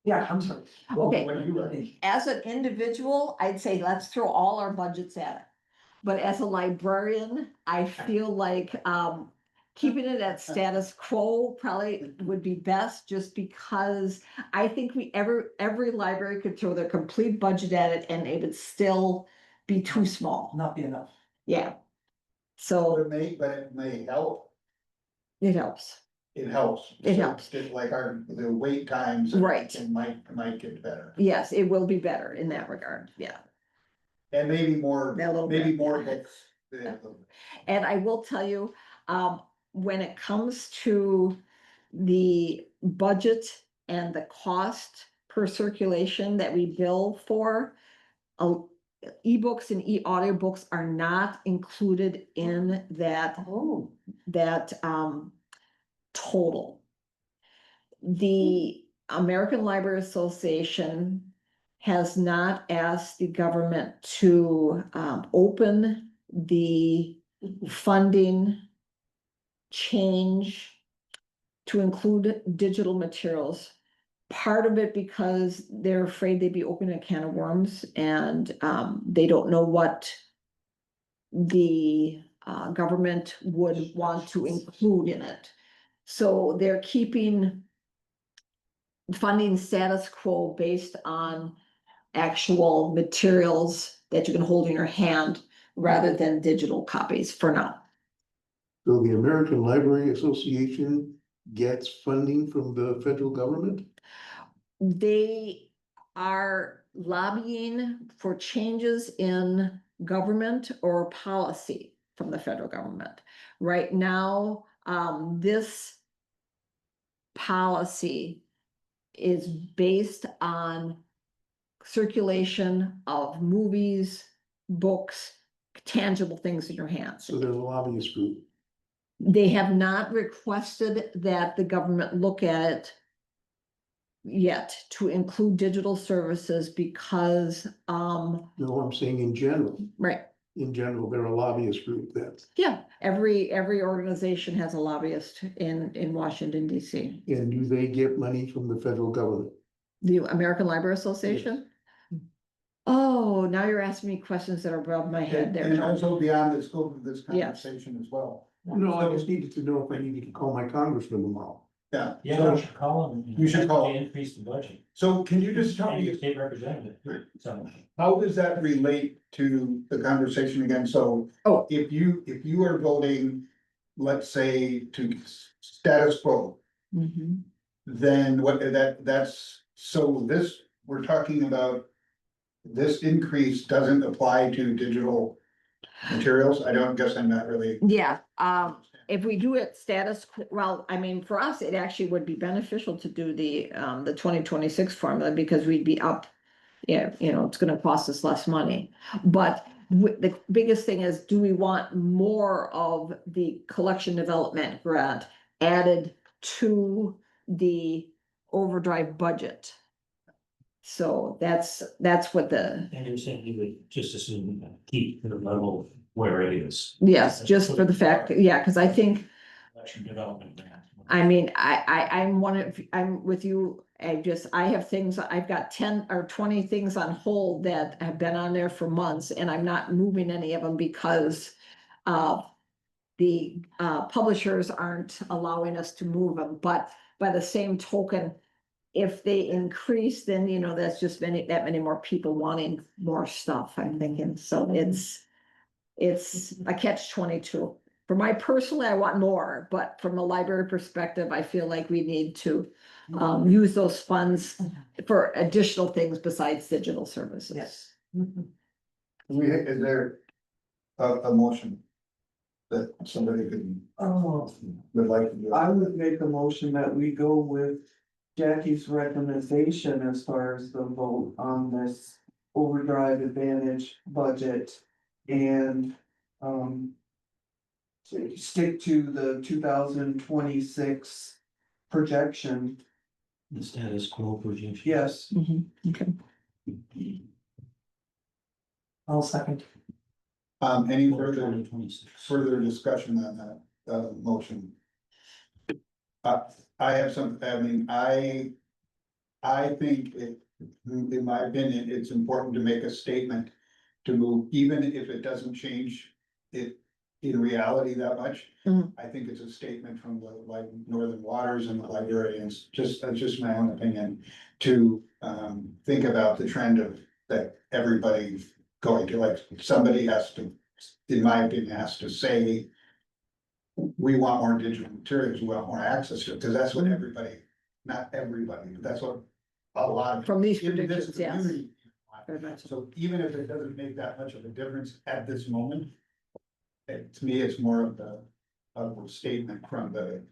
Yeah, I'm sorry. Okay. What do you recommend? As an individual, I'd say let's throw all our budgets at it. But as a librarian, I feel like keeping it at status quo probably would be best, just because I think every library could throw their complete budget at it and it would still be too small. Not be enough. Yeah. But So it may help, it helps. it helps. It So helps. just like the wait times. Right. It might get better, Yes, it will be better in that regard. Yeah. and maybe more, That little maybe bit, more yeah. books. And I will tell you, when it comes to the budget and the cost per circulation that we bill for, ebooks and audiobooks are not included in that total. The American Library Association has not asked the government to open the funding change to include digital materials. Part of it because they're afraid they'd be opening a can of worms and they don't know what the government would want to include in it. So they're keeping funding status quo based on actual materials that you can hold in your hand rather than digital copies for now. So the American Library Association gets funding from the federal government? They are lobbying for changes in government or policy from the federal government. Right now, this policy is based on circulation of movies, books, tangible things in your hands. So there's a lobbyist group. They have not requested that the government look at it yet to include digital services because, No, I'm saying in general. right, In general, they're a lobbyist group that, yeah, every organization has a lobbyist in Washington DC. and do they get money from the federal government? The American Library Association? Oh, now you're asking me questions that are above my head there, And John. also beyond the scope of this Yes. conversation as well. No, I just needed to know if I needed to call my congressman tomorrow. Yeah, Yeah, so, you should call them. You should call. Increase the budget. so can you just tell And your me, state representative, so. how does that relate to the conversation again? So Oh. if you are voting, let's say, to status quo, Mhm. then we're talking about this increase doesn't apply to digital materials? I don't guess I'm not really. Yeah, if we do it status, well, I mean, for us, it actually would be beneficial to do the 2026 formula because we'd be up. Yeah, it's gonna cost us less money, but the biggest thing is, do we want more of the collection development grant added to the overdrive budget? So that's what And you're saying you would just assume keep the level where it is. Yes, just for the fact, yeah, because I think, Election development grant. I mean, I'm with you. I have things, I've got 10 or 20 things on hold that have been on there for months, and I'm not moving any of them because the publishers aren't allowing us to move them, but by the same token, if they increase, then, that's just that many more people wanting more stuff, I'm thinking, so it's a catch-22. For my personally, I want more, but from a library perspective, I feel like we need to use those funds for additional things besides digital services. Yes. Is there a motion that somebody could, Oh, would like to do? I would make a motion that we go with Jackie's recommendation as far as the vote on this overdrive advantage budget and, stick to the 2026 projection. The status quo projection. Yes, Okay. I'll second. Any For further 2026. further discussion on that, motion? I have some, I mean, I think in my opinion, it's important to make a statement to move, even if it doesn't change it in reality that much. Mhm. I think it's a statement from the, like, Northern Waters and the librarians, that's just my own opinion, to, think about the trend of that everybody's going to, like, somebody has to, in my opinion, has to say, we want more digital materials, we want more access to it, because that's what everybody, not everybody, but that's what a lot of. From these in this predictions, yes. community want. Very much so. So even if it doesn't make that much of a difference at this moment, to me, it's more of a statement from the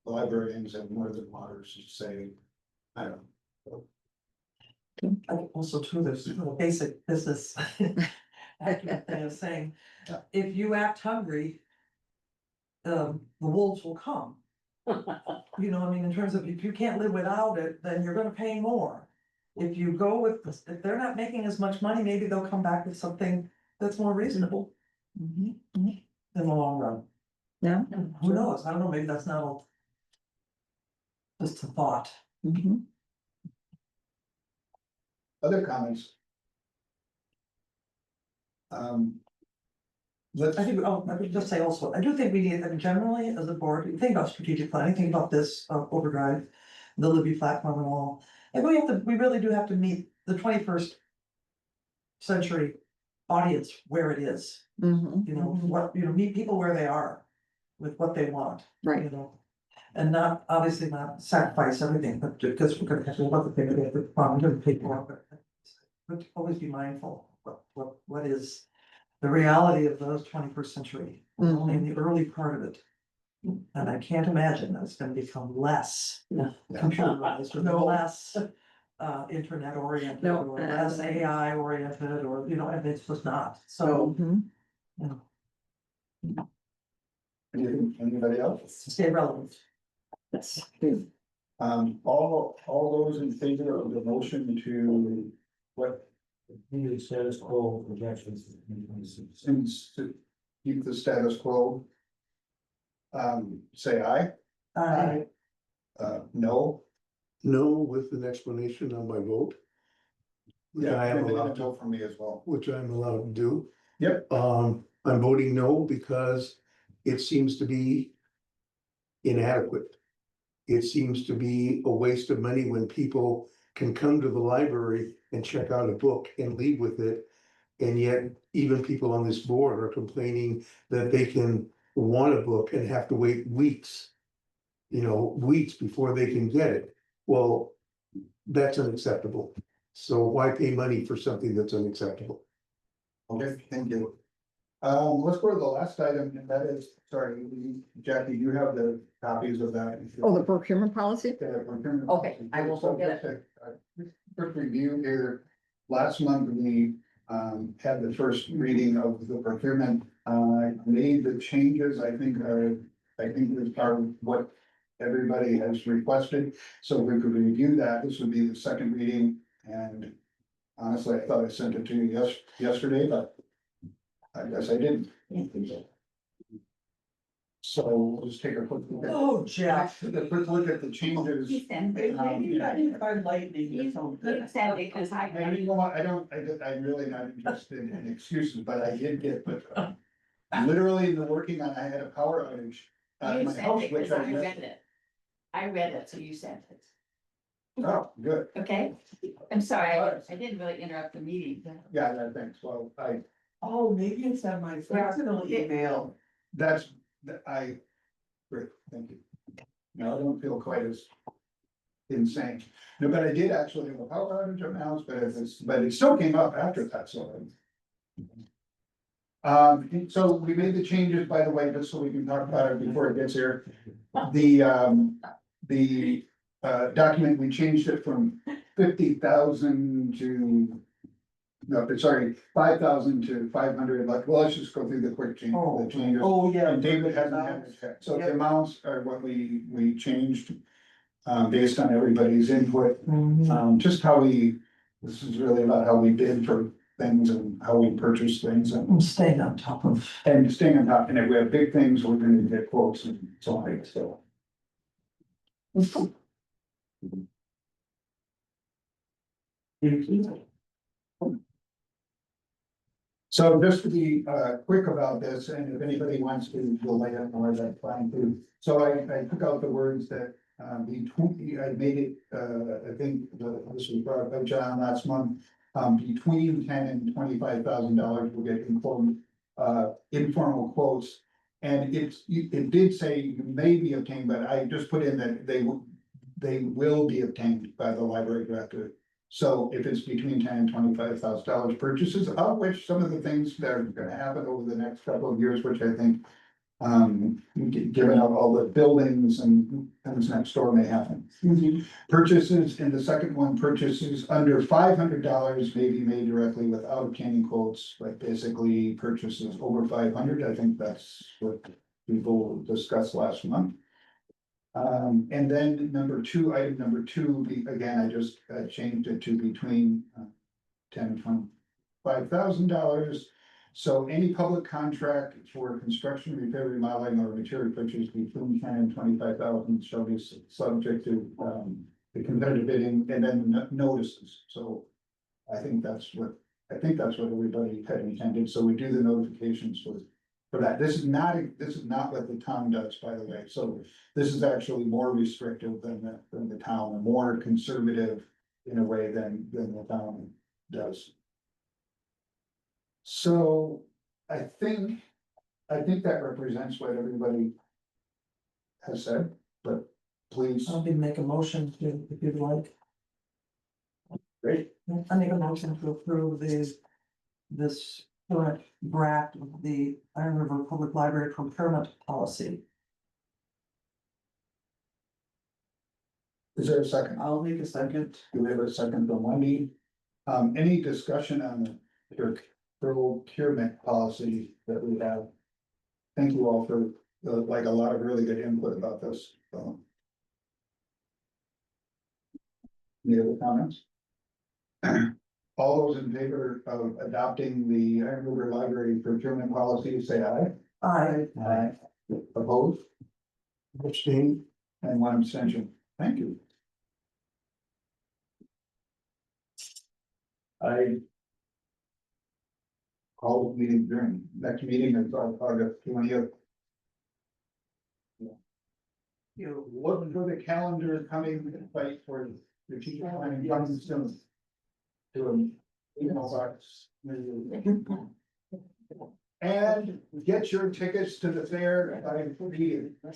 librarians and Northern Waters to say, I don't know. I think also too, there's a basic business acumen thing of saying, if you act hungry, the wolves will come. You know, I mean, in terms of if you can't live without it, then you're gonna pay more. If you go with, if they're not making as much money, maybe they'll come back with something that's more reasonable Mhm. in the long run. Yeah. Who knows? I don't know, maybe that's not all. Just a thought. Mhm. Other comments? Let's, I think, I would just say also, I do think we need, I mean, generally, as a board, we think about strategic planning, think about this, overdrive, the Libby platform and all. And we really do have to meet the 21st century audience where it is, Mhm. you know, meet people where they are with what they want. Right. You know, and not, obviously not sacrifice everything, but because we're gonna have to love the thing that we have to fund and pay for. But always be mindful, what is the reality of those 21st century, we're only in the early part of it. And I can't imagine that it's gonna become less computerized or less internet oriented No, or less AI oriented, or, you know, and it's just not, so, Mhm. you know, anybody else? stay relevant. That's good. All those in favor of the motion to what, The status quo projections for 2026. seems to keep the status quo? Say aye, no? No, with an explanation on my vote. Which I am allowed to, No for me as well. which I'm allowed to do. Yep. I'm voting no because it seems to be inadequate. It seems to be a waste of money when people can come to the library and check out a book and leave with it. And yet even people on this board are complaining that they can want a book and have to wait weeks. Weeks before they can get it. Well, that's unacceptable. So why pay money for something that's unacceptable? Okay, thank you. Let's go to the last item, and that is, sorry, Jackie, you have the copies of that. Oh, the procurement policy? Okay, I will go get it. Quick review here, last month we had the first reading of the procurement, made the changes, I think are what everybody has requested, so we could review that, this would be the second reading, and honestly, I thought I sent it to you yesterday, but I guess I didn't. So we'll just take a quick look at. Oh, Jeff. A quick look at the changes. You are lightning or something. Send it, cause I. And you know what, I'm really not interested in excuses, but I did get, literally in the working on, I had a power outage. At You my sent house, it, which cause I I missed. read it. I read it, so you sent it, Oh, good, okay? I'm sorry, I didn't really interrupt the meeting. yeah, thanks, well, Oh, maybe it's on my personal email. that's, great, thank you. Now I don't feel quite as insane, no, but I did actually have a power outage at my house, but it still came up after that, so. So we made the changes, by the way, just so we can talk about it before it gets here. The document, we changed it from 50,000 to. No, sorry, 5,000 to 500, like, well, let's just go through the quick change, the changes. Oh, yeah. And David hasn't had it yet, so the Yep. amounts are what we changed. Based on everybody's input, Mhm. just how this is really about how we bid for things and how we purchase things and. I'm staying on top of. And staying on top, and if we have big things, we're gonna get quotes and so on, so. So just to be quick about this, and if anybody wants to go lay out more, that's fine too. So I took out the words that between, I made it, I think this was brought up by John last month. Between $10,000 and $25,000 will get informal quotes. And it did say you may be obtained, but I just put in that they will be obtained by the library director. So if it's between $10,000 and $25,000 purchases, of which some of the things that are gonna happen over the next couple of years, which I think. Given all the buildings and things next door may happen. Purchases, and the second one, purchases under $500 may be made directly without obtaining quotes, like basically purchases over 500, I think that's what people discussed last month. And then item number two, again, I just changed it to between $10,000 and $25,000. So any public contract for construction, repair, remodeling, or material purchase between $10,000 and $25,000 shall be subject to the competitive bidding and then notices. So I think that's what everybody had intended. So we do the notifications for that. This is not what the town does, by the way. So this is actually more restrictive than the town, and more conservative in a way than the town does. So I think that represents what everybody has said, but please. I'll be make a motion to, if you'd like. Great. I make a motion to approve this current draft of the Iron River Public Library procurement policy. Is there a second? I'll make a second. Do we have a second from Wendy? Any discussion on the procurement policy that we have? Thank you all for like a lot of really good input about this. Any other comments? All those in favor of adopting the Iron River Library procurement policy, say aye. Aye. Aye. Opposed? Abstained, and one abstention. Thank you. I call the meeting adjourned. Next meeting is August 20th. You look for the calendar coming, fight for the teacher planning coming soon. To box. And get your tickets to the fair by meeting.